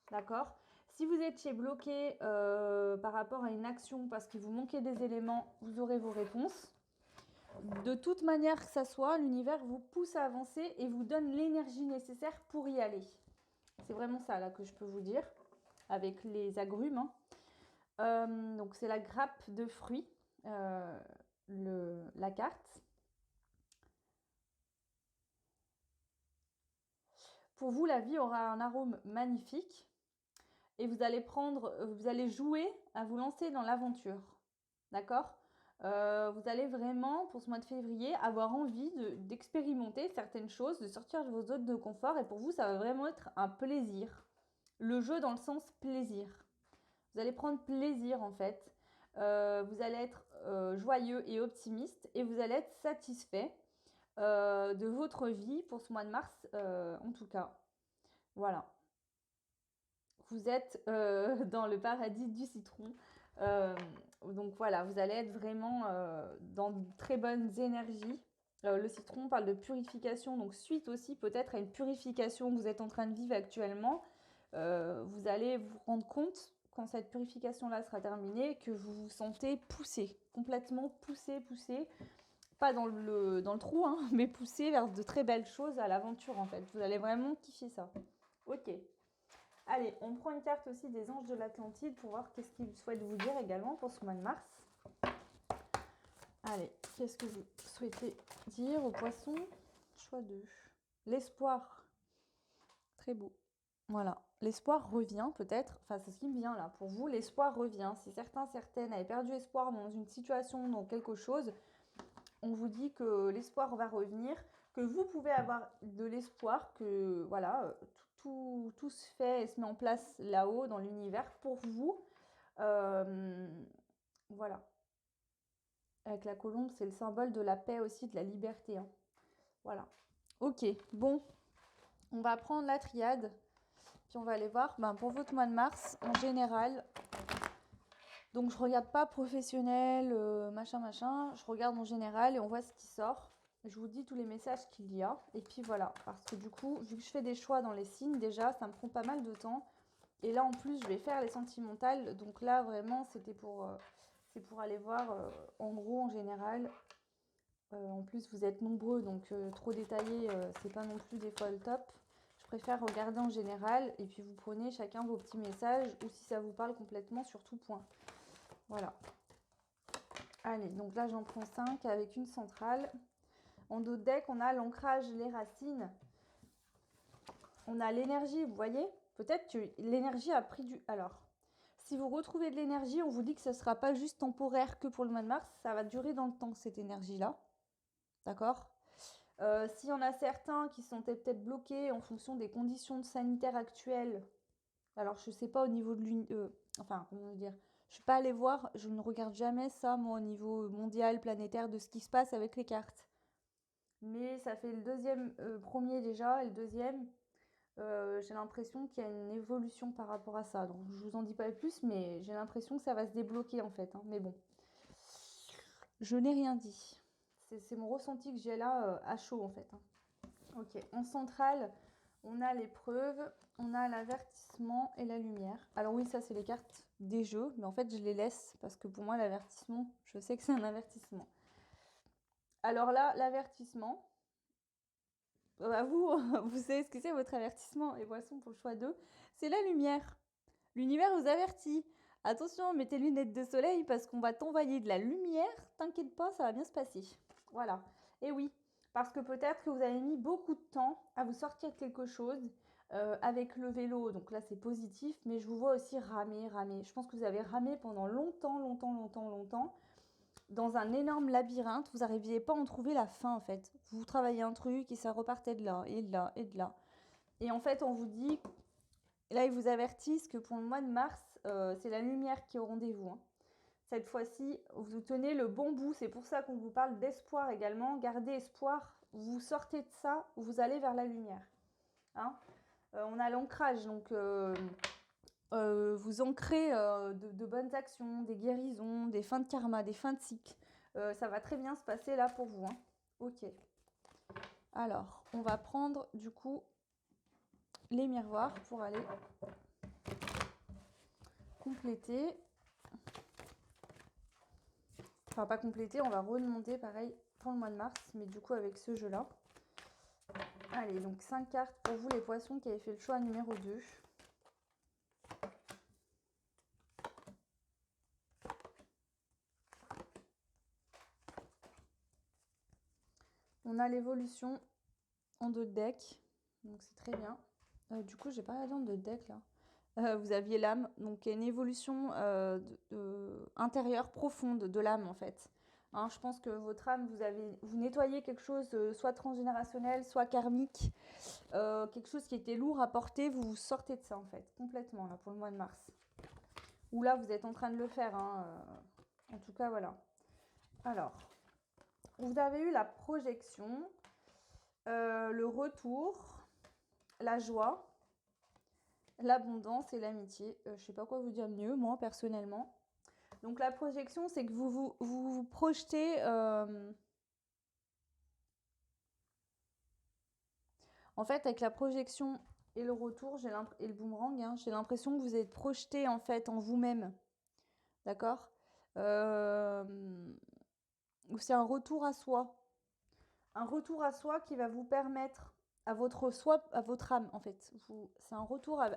D'accord? Si vous étiez bloqué par rapport à une action parce qu'il vous manquait des éléments, vous aurez vos réponses. De toute manière que ça soit, l'univers vous pousse à avancer et vous donne l'énergie nécessaire pour y aller. C'est vraiment ça là que je peux vous dire, avec les agrumes. Donc c'est la grappe de fruits, la carte. Pour vous, la vie aura un arôme magnifique et vous allez jouer à vous lancer dans l'aventure. D'accord? Vous allez vraiment, pour ce mois de février, avoir envie d'expérimenter certaines choses, de sortir de vos zones de confort. Et pour vous, ça va vraiment être un plaisir. Le jeu dans le sens plaisir. Vous allez prendre plaisir en fait. Vous allez être joyeux et optimiste. Et vous allez être satisfait de votre vie pour ce mois de mars, en tout cas. Voilà. Vous êtes dans le paradis du citron. Donc voilà, vous allez être vraiment dans de très bonnes énergies. Le citron parle de purification, donc suite aussi peut-être à une purification que vous êtes en train de vivre actuellement, vous allez vous rendre compte quand cette purification-là sera terminée que vous vous sentez poussé, complètement poussé, pas dans le trou, mais poussé vers de très belles choses à l'aventure en fait. Vous allez vraiment kiffer ça. Ok. Allez, on prend une carte aussi des anges de l'Atlantide pour voir qu'est-ce qu'ils souhaitent vous dire également pour ce mois de mars. Allez, qu'est-ce que vous souhaitez dire au poisson? Choix 2. L'espoir. Très beau. Voilà. L'espoir revient peut-être. Enfin, c'est ce qui me vient là. Pour vous, l'espoir revient. Si certains, certaines avaient perdu espoir dans une situation, dans quelque chose, on vous dit que l'espoir va revenir, que vous pouvez avoir de l'espoir, que voilà, tout se fait et se met en place là-haut dans l'univers pour vous. Voilà. Avec la colombe, c'est le symbole de la paix aussi, de la liberté. Hein. Voilà. Ok, bon. On va prendre la triade. Puis on va aller voir pour votre mois de mars, en général. Donc je regarde pas professionnel, machin. Je regarde en général et on voit ce qui sort. Je vous dis tous les messages qu'il y a. Et puis voilà. Parce que du coup, vu que je fais des choix dans les signes, déjà, ça me prend pas mal de temps. Et là, en plus, je vais faire les sentimentales. Donc là, vraiment, c'est pour aller voir, en gros, en général. En plus, vous êtes nombreux, donc trop détaillé, c'est pas non plus des fois le top. Je préfère regarder en général et puis vous prenez chacun vos petits messages ou si ça vous parle complètement sur tout point. Voilà. Allez, donc là j'en prends 5 avec une centrale. En dos de deck, on a l'ancrage, les racines. On a l'énergie, vous voyez? Peut-être que l'énergie a pris du... Alors, si vous retrouvez de l'énergie, on vous dit que ce ne sera pas juste temporaire que pour le mois de mars. Ça va durer dans le temps, cette énergie-là. D'accord? S'il y en a certains qui sont peut-être bloqués en fonction des conditions sanitaires actuelles, alors je ne sais pas au niveau de enfin, comment dire, je ne suis pas allée voir, je ne regarde jamais ça, moi, au niveau mondial, planétaire, de ce qui se passe avec les cartes. Mais ça fait le deuxième, premier déjà, et le deuxième, j'ai l'impression qu'il y a une évolution par rapport à ça. Donc je vous en dis pas plus, mais j'ai l'impression que ça va se débloquer en fait. Hein. Mais bon, je n'ai rien dit. C'est mon ressenti que j'ai là à chaud en fait. Hein. Ok, en centrale, on a l'épreuve, on a l'avertissement et la lumière. Alors oui, ça c'est les cartes des jeux, mais en fait je les laisse parce que pour moi l'avertissement, je sais que c'est un avertissement. Alors là, l'avertissement, vous, vous savez ce que c'est votre avertissement, les poissons pour le choix 2, c'est la lumière. L'univers vous avertit. Attention, mets tes lunettes de soleil parce qu'on va t'envoyer de la lumière. T'inquiète pas, ça va bien se passer. Voilà. Et oui, parce que peut-être que vous avez mis beaucoup de temps à vous sortir de quelque chose avec le vélo. Donc là, c'est positif, mais je vous vois aussi ramer. Je pense que vous avez ramé pendant longtemps, dans un énorme labyrinthe. Vous n'arriviez pas à en trouver la fin, en fait. Vous travaillez un truc et ça repartait de là, et de là, et de là. Et en fait, on vous dit... Là, ils vous avertissent que pour le mois de mars, c'est la lumière qui est au rendez-vous. Hein. Cette fois-ci, vous tenez le bon bout. C'est pour ça qu'on vous parle d'espoir également. Gardez espoir. Vous sortez de ça, vous allez vers la lumière. Hein on a l'ancrage. Donc, vous ancrez de bonnes actions, des guérisons, des fins de karma, des fins de cycle. Ça va très bien se passer là pour vous. Hein. Ok. Alors, on va prendre du coup les miroirs pour aller compléter. Enfin, pas compléter, on va remonter pareil pour le mois de mars, mais du coup avec ce jeu-là. Allez, donc 5 cartes pour vous les poissons qui avez fait le choix numéro 2. On a l'évolution en 2 decks, donc c'est très bien. Du coup, j'ai pas la viande de deck là. Vous aviez l'âme, donc il y a une évolution intérieure profonde de l'âme en fait. Hein, je pense que votre âme, vous nettoyez quelque chose, soit transgénérationnel, soit karmique, quelque chose qui était lourd à porter, vous vous sortez de ça en fait, complètement là pour le mois de mars. Ou là, vous êtes en train de le faire. Hein, en tout cas, voilà. Alors, vous avez eu la projection, le retour, la joie, l'abondance et l'amitié. Je ne sais pas quoi vous dire mieux, moi, personnellement. Donc, la projection, c'est que vous projetez... En fait, avec la projection et le retour, et le boomerang, hein, j'ai l'impression que vous êtes projeté, en fait, en vous-même. D'accord c'est un retour à soi. Un retour à soi qui va vous permettre à votre soi, à votre âme en fait. C'est un retour à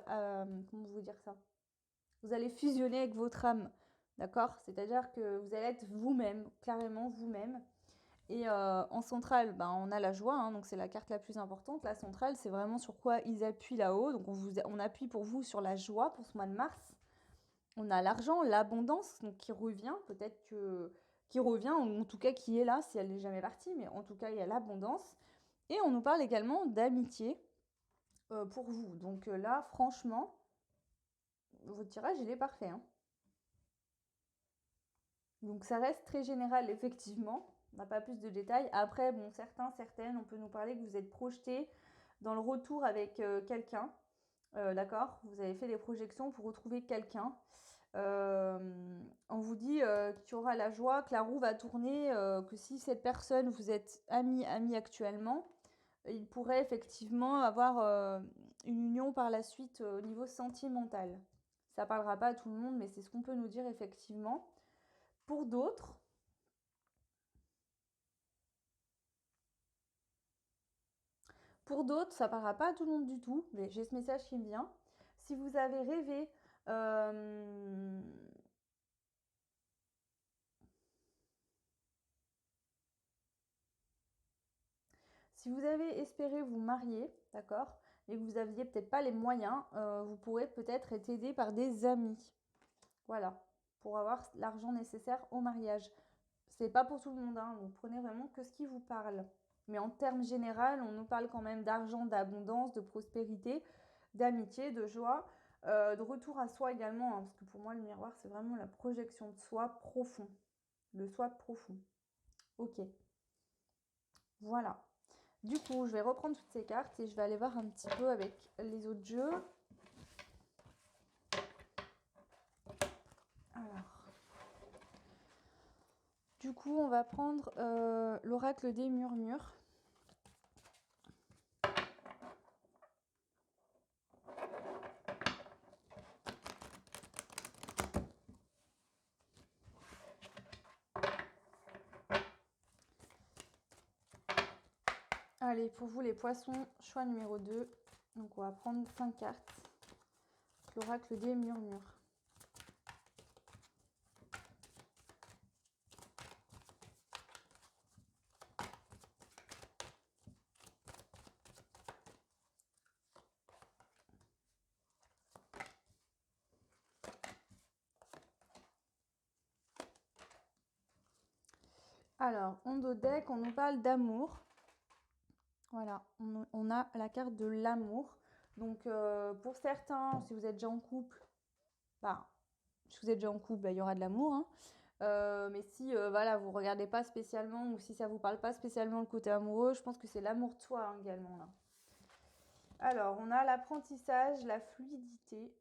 comment vous dire ça? Vous allez fusionner avec votre âme. D'accord? C'est-à-dire que vous allez être vous-même, clairement vous-même. Et en centrale, ben, on a la joie, hein, donc c'est la carte la plus importante. La centrale, c'est vraiment sur quoi ils appuient là-haut. Donc on appuie pour vous sur la joie pour ce mois de mars. On a l'argent, l'abondance, donc qui revient, peut-être que qui revient, ou en tout cas qui est là, si elle n'est jamais partie, mais en tout cas il y a l'abondance. Et on nous parle également d'amitié pour vous. Donc là, franchement, votre tirage, il est parfait, hein. Donc ça reste très général, effectivement. On n'a pas plus de détails. Après, bon, certains, certaines, on peut nous parler que vous êtes projeté dans le retour avec quelqu'un. D'accord? Vous avez fait des projections pour retrouver quelqu'un. On vous dit qu'il y aura la joie, que la roue va tourner, que si cette personne, vous êtes ami actuellement, il pourrait effectivement avoir une union par la suite au niveau sentimental. Ça parlera pas à tout le monde, mais c'est ce qu'on peut nous dire effectivement. Pour d'autres, ça parlera pas à tout le monde du tout, mais j'ai ce message qui me vient. Si vous avez rêvé euh, si vous avez espéré vous marier, d'accord, et que vous n'aviez peut-être pas les moyens, vous pourrez peut-être être aidé par des amis. Voilà, pour avoir l'argent nécessaire au mariage. C'est pas pour tout le monde, hein, vous prenez vraiment que ce qui vous parle. Mais en termes généraux, on nous parle quand même d'argent, d'abondance, de prospérité, d'amitié, de joie, de retour à soi également, hein, parce que pour moi, le miroir, c'est vraiment la projection de soi profond. Le soi profond. Ok, voilà. Du coup, je vais reprendre toutes ces cartes et je vais aller voir un petit peu avec les autres jeux. Alors, du coup, on va prendre l'oracle des murmures. Allez, pour vous les poissons, choix numéro 2. Donc on va prendre 5 cartes. L'oracle des murmures. Alors, on deck, on nous parle d'amour. Voilà, on a la carte de l'amour. Donc pour certains, si vous êtes déjà en couple, bah, si vous êtes déjà en couple, bah, il y aura de l'amour, hein. Mais si voilà, vous regardez pas spécialement ou si ça vous parle pas spécialement le côté amoureux, je pense que c'est l'amour de soi, hein, également là. Alors, on a l'apprentissage, la fluidité.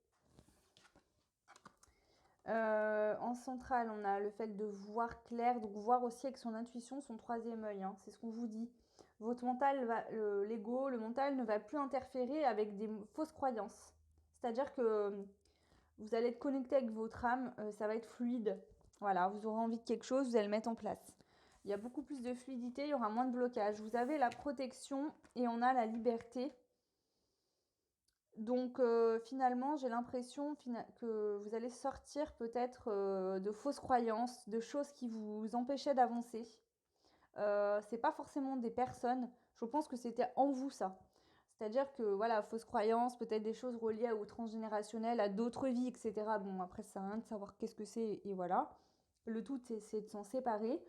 En centrale, on a le fait de voir clair, donc voir aussi avec son intuition, son troisième œil, hein, c'est ce qu'on vous dit. Votre mental, l'ego, le mental ne va plus interférer avec des fausses croyances. C'est-à-dire que vous allez être connecté avec votre âme, ça va être fluide. Voilà, vous aurez envie de quelque chose, vous allez le mettre en place. Il y a beaucoup plus de fluidité, il y aura moins de blocage. Vous avez la protection et on a la liberté. Donc finalement, j'ai l'impression que vous allez sortir peut-être de fausses croyances, de choses qui vous empêchaient d'avancer. C'est pas forcément des personnes. Je pense que c'était en vous ça. C'est-à-dire que voilà, fausses croyances, peut-être des choses reliées au transgénérationnel, à d'autres vies, etc. Bon, après, ça sert à rien de savoir qu'est-ce que c'est et voilà. Le tout, c'est de s'en séparer.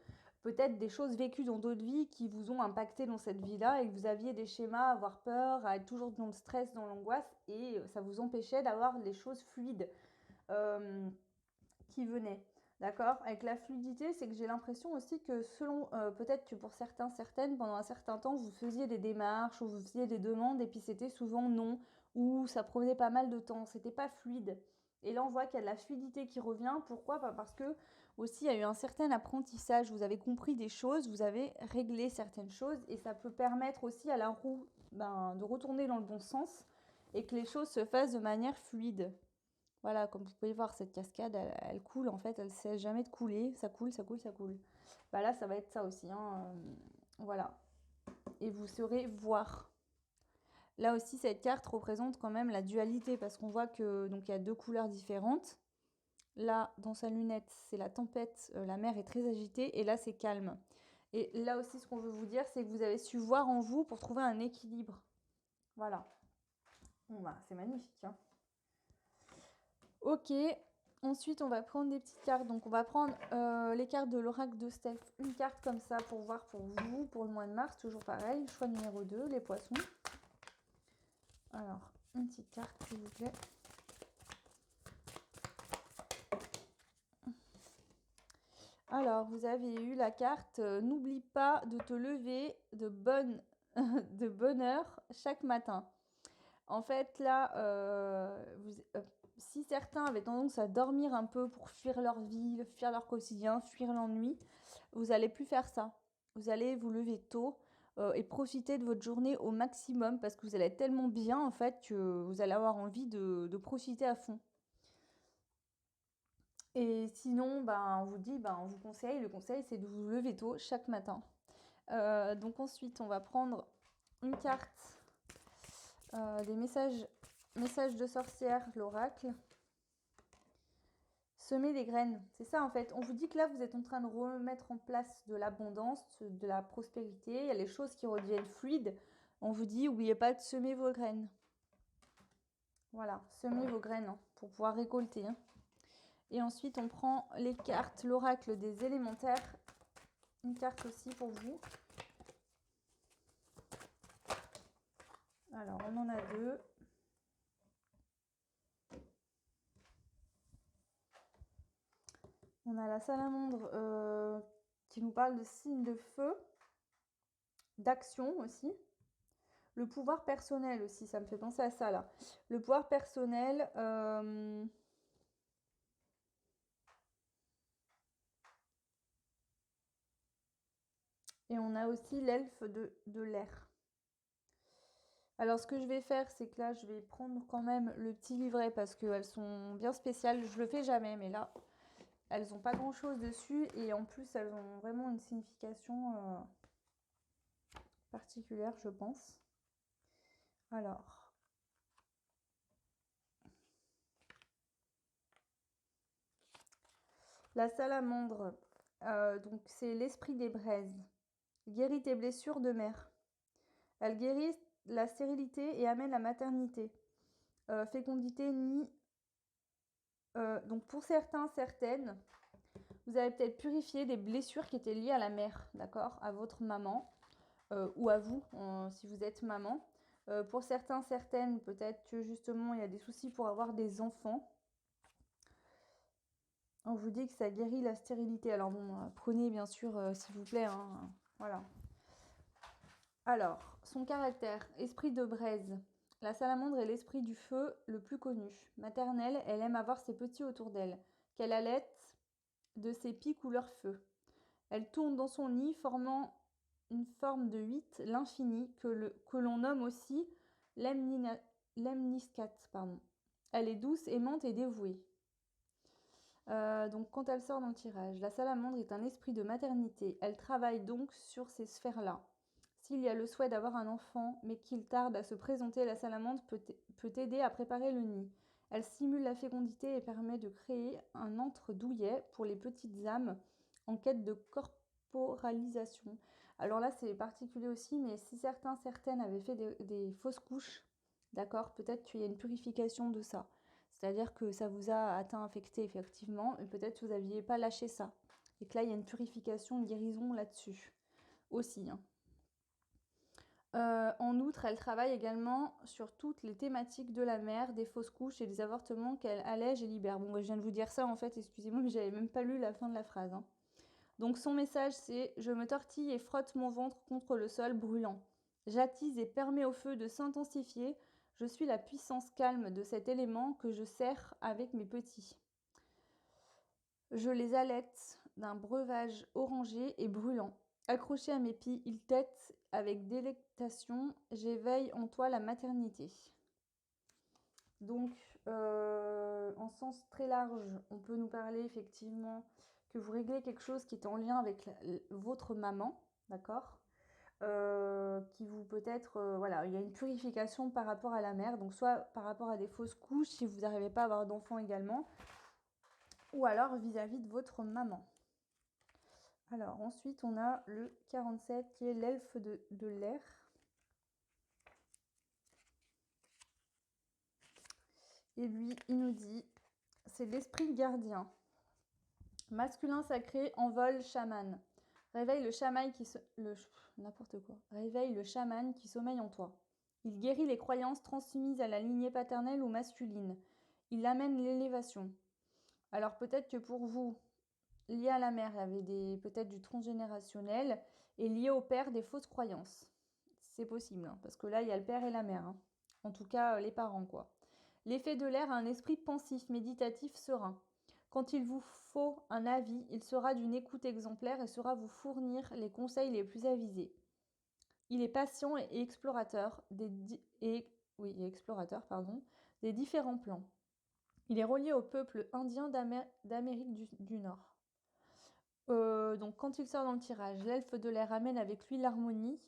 Peut-être des choses vécues dans d'autres vies qui vous ont impacté dans cette vie-là et que vous aviez des schémas à avoir peur, à être toujours dans le stress, dans l'angoisse et ça vous empêchait d'avoir les choses fluides euh, qui venaient. D'accord? Avec la fluidité, c'est que j'ai l'impression aussi que selon, peut-être que pour certains, certaines, pendant un certain temps, vous faisiez des démarches ou vous faisiez des demandes et puis c'était souvent non ou ça prenait pas mal de temps, c'était pas fluide. Et là, on voit qu'il y a de la fluidité qui revient. Pourquoi? Parce que aussi, il y a eu un certain apprentissage. Vous avez compris des choses, vous avez réglé certaines choses et ça peut permettre aussi à la roue de retourner dans le bon sens et que les choses se fassent de manière fluide. Voilà, comme vous pouvez voir, cette cascade, elle coule en fait, elle ne cesse jamais de couler, ça coule, ça coule, ça coule. Bah là, ça va être ça aussi, hein, voilà. Et vous saurez voir. Là aussi, cette carte représente quand même la dualité parce qu'on voit que donc il y a deux couleurs différentes. là, dans sa lunette, c'est la tempête, la mer est très agitée, et là, c'est calme. Et là aussi, ce qu'on veut vous dire, c'est que vous avez su voir en vous pour trouver un équilibre. Voilà. Bon, bah, c'est magnifique, hein. Ok, ensuite, on va prendre des petites cartes. Donc, on va prendre les cartes de l'oracle de Steph. Une carte comme ça pour voir pour vous, pour le mois de mars, toujours pareil. Choix numéro 2, les poissons. Alors, une petite carte, s'il vous plaît. Alors, vous avez eu la carte n'oublie pas de te lever de bonne heure chaque matin. En fait, là, si certains avaient tendance à dormir un peu pour fuir leur vie, fuir leur quotidien, fuir l'ennui, vous n'allez plus faire ça. Vous allez vous lever tôt et profiter de votre journée au maximum parce que vous allez être tellement bien en fait que vous allez avoir envie de profiter à fond. Et sinon, ben, on vous dit, ben, on vous conseille, le conseil c'est de vous lever tôt chaque matin. Donc ensuite, on va prendre une carte des messages de sorcière, l'oracle. Semer des graines, c'est ça en fait. On vous dit que là, vous êtes en train de remettre en place de l'abondance, de la prospérité. Il y a les choses qui redeviennent fluides. On vous dit, n'oubliez pas de semer vos graines. Voilà, semez vos graines hein, pour pouvoir récolter. Hein. Et ensuite, on prend les cartes, l'oracle des élémentaires. Une carte aussi pour vous. Alors, on en a deux. On a la salamandre qui nous parle de signes de feu, d'action aussi. Le pouvoir personnel aussi, ça me fait penser à ça là. Le pouvoir personnel. Et on a aussi l'elfe de l'air. Alors, ce que je vais faire, c'est que là, je vais prendre quand même le petit livret parce qu'elles sont bien spéciales. Je le fais jamais, mais là, elles n'ont pas grand-chose dessus. Et en plus, elles ont vraiment une signification particulière, je pense. Alors. La salamandre, donc c'est l'esprit des braises. Guérit tes blessures de mer. Elle guérit la stérilité et amène la maternité. Fécondité ni. Donc pour certains, certaines, vous avez peut-être purifié des blessures qui étaient liées à la mère, d'accord, à votre maman ou à vous si vous êtes maman. Pour certains, certaines, peut-être que justement il y a des soucis pour avoir des enfants. On vous dit que ça guérit la stérilité. Alors bon, prenez bien sûr, s'il vous plaît. Hein, voilà. Alors, son caractère, esprit de braise. La salamandre est l'esprit du feu le plus connu. Maternelle, elle aime avoir ses petits autour d'elle, qu'elle allaite de ses pics couleur feu. Elle tourne dans son nid, formant une forme de 8, l'infini, que l'on nomme aussi lemniscat. Elle est douce, aimante et dévouée. Donc quand elle sort dans le tirage, la salamandre est un esprit de maternité. Elle travaille donc sur ces sphères-là. S'il y a le souhait d'avoir un enfant, mais qu'il tarde à se présenter, la salamandre peut aider à préparer le nid. Elle simule la fécondité et permet de créer un entre-douillet pour les petites âmes en quête de corporalisation. Alors là, c'est particulier aussi, mais si certaines avaient fait des fausses couches, d'accord, peut-être qu'il y a une purification de ça. C'est-à-dire que ça vous a atteint, affecté effectivement, et peut-être que vous n'aviez pas lâché ça. Et que là, il y a une purification, une guérison là-dessus aussi. Hein. En outre, elle travaille également sur toutes les thématiques de la mère, des fausses couches et des avortements qu'elle allège et libère. Bon, je viens de vous dire ça en fait, excusez-moi, mais j'avais même pas lu la fin de la phrase. Hein. Donc son message c'est « Je me tortille et frotte mon ventre contre le sol brûlant. J'attise et permets au feu de s'intensifier. Je suis la puissance calme de cet élément que je sers avec mes petits. Je les allaite d'un breuvage orangé et brûlant. Accrochés à mes pieds, ils têtent avec délectation. J'éveille en toi la maternité. » Donc, en sens très large, on peut nous parler effectivement que vous réglez quelque chose qui est en lien avec votre maman, d'accord qui vous peut-être, voilà, il y a une purification par rapport à la mère, donc soit par rapport à des fausses couches, si vous n'arrivez pas à avoir d'enfants également, ou alors vis-à-vis de votre maman. Alors ensuite, on a le 47 qui est l'elfe de l'air. Et lui, il nous dit, c'est l'esprit gardien. Masculin sacré, envol, chaman. Réveille le chaman qui n'importe quoi. Réveille le chaman qui sommeille en toi. Il guérit les croyances transmises à la lignée paternelle ou masculine. Il amène l'élévation. Alors peut-être que pour vous, lié à la mère, il y avait peut-être du transgénérationnel, et lié au père, des fausses croyances. C'est possible, hein, parce que là, il y a le père et la mère. Hein. En tout cas, les parents, quoi. L'effet de l'air a un esprit pensif, méditatif, serein. Quand il vous faut un avis, il sera d'une écoute exemplaire et saura vous fournir les conseils les plus avisés. Il est patient et explorateur des différents plans. Il est relié au peuple indien d'Amérique du Nord. Donc quand il sort dans le tirage, l'elfe de l'air amène avec lui l'harmonie,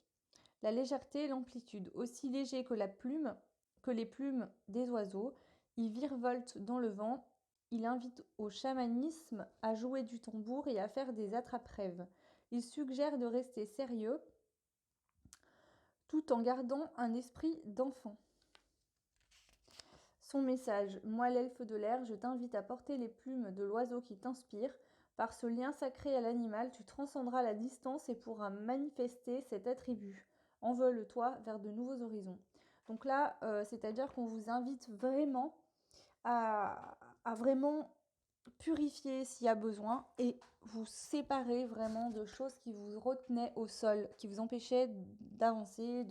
la légèreté et l'amplitude. Aussi léger que les plumes des oiseaux, il virevolte dans le vent. Il invite au chamanisme, à jouer du tambour et à faire des attrape-rêves. Il suggère de rester sérieux tout en gardant un esprit d'enfant. Son message: moi l'elfe de l'air, je t'invite à porter les plumes de l'oiseau qui t'inspire. Par ce lien sacré à l'animal, tu transcenderas la distance et pourras manifester cet attribut. Envole-toi vers de nouveaux horizons. Donc là, c'est-à-dire qu'on vous invite vraiment à vraiment purifier s'il y a besoin et vous séparer vraiment de choses qui vous retenaient au sol, qui vous empêchaient d'avancer,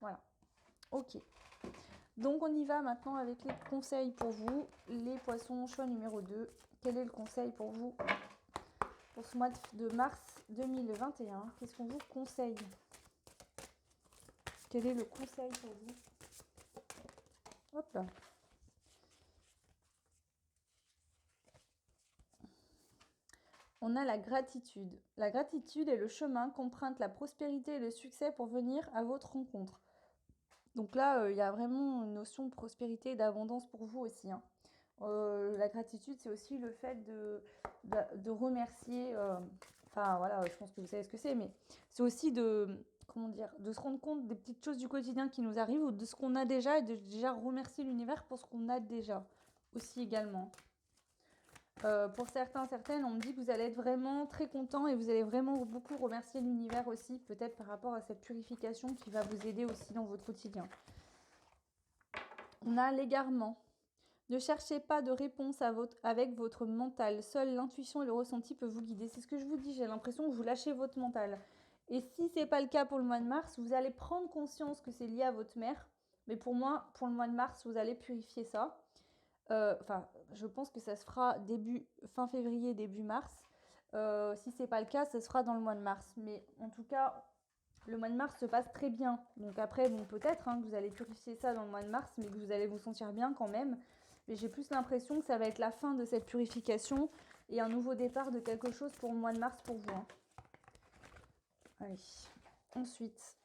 Voilà. Ok. Donc on y va maintenant avec les conseils pour vous. Les poissons, choix numéro 2. Quel est le conseil pour vous pour ce mois de mars 2021? Qu'est-ce qu'on vous conseille? Quel est le conseil pour vous? Hop là. On a la gratitude. La gratitude est le chemin qu'emprunte la prospérité et le succès pour venir à votre rencontre. Donc là, il y a vraiment une notion de prospérité et d'abondance pour vous aussi. Hein. La gratitude, c'est aussi le fait de remercier. Enfin voilà, je pense que vous savez ce que c'est, mais c'est aussi de se rendre compte des petites choses du quotidien qui nous arrivent ou de ce qu'on a déjà et de déjà remercier l'univers pour ce qu'on a déjà aussi également. Pour certaines, on me dit que vous allez être vraiment très content et vous allez vraiment beaucoup remercier l'univers aussi, peut-être par rapport à cette purification qui va vous aider aussi dans votre quotidien. On a l'égarement. Ne cherchez pas de réponse avec votre mental. Seule l'intuition et le ressenti peuvent vous guider. C'est ce que je vous dis, j'ai l'impression que vous lâchez votre mental. Et si ce n'est pas le cas pour le mois de mars, vous allez prendre conscience que c'est lié à votre mère. Mais pour moi, pour le mois de mars, vous allez purifier ça. Je pense que ça se fera fin février, début mars. Si ce n'est pas le cas, ça se fera dans le mois de mars. Mais en tout cas, le mois de mars se passe très bien. Donc après, bon, peut-être que vous allez purifier ça dans le mois de mars, mais que vous allez vous sentir bien quand même. Mais j'ai plus l'impression que ça va être la fin de cette purification et un nouveau départ de quelque chose pour le mois de mars pour vous. Hein. Allez. Ensuite,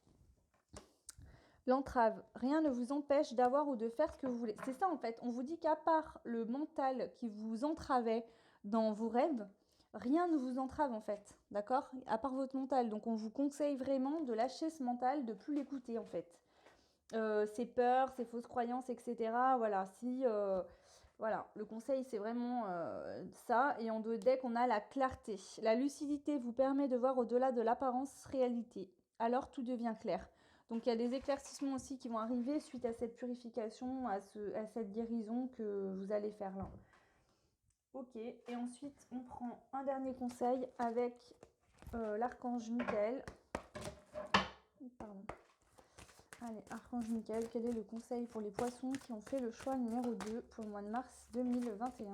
l'entrave. Rien ne vous empêche d'avoir ou de faire ce que vous voulez. C'est ça en fait. On vous dit qu'à part le mental qui vous entravait dans vos rêves, rien ne vous entrave en fait. D'accord? À part votre mental. Donc on vous conseille vraiment de lâcher ce mental, de plus l'écouter en fait. Ses peurs, ses fausses croyances, etc. Voilà. Voilà, le conseil c'est vraiment ça. Et en deux decks, on a la clarté. La lucidité vous permet de voir au-delà de l'apparence réalité. Alors tout devient clair. Donc il y a des éclaircissements aussi qui vont arriver suite à cette purification, à cette guérison que vous allez faire là. Ok, et ensuite on prend un dernier conseil avec l'archange Michael. Pardon. Allez, archange Michael, quel est le conseil pour les poissons qui ont fait le choix numéro 2 pour le mois de mars 2021?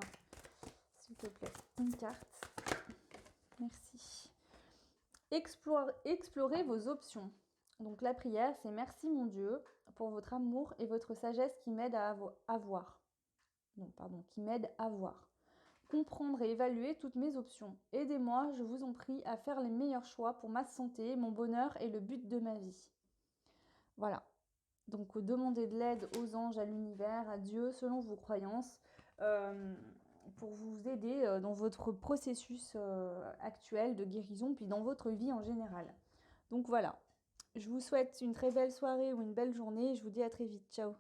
S'il te plaît, une carte. Merci. Explorez vos options. Donc la prière, c'est merci mon Dieu pour votre amour et votre sagesse qui m'aide à voir. Qui m'aide à voir. Comprendre et évaluer toutes mes options. Aidez-moi, je vous en prie, à faire les meilleurs choix pour ma santé, mon bonheur et le but de ma vie. Voilà. Donc demandez de l'aide aux anges, à l'univers, à Dieu, selon vos croyances. pour vous aider dans votre processus actuel de guérison, puis dans votre vie en général. Donc voilà, je vous souhaite une très belle soirée ou une belle journée et je vous dis à très vite. Ciao!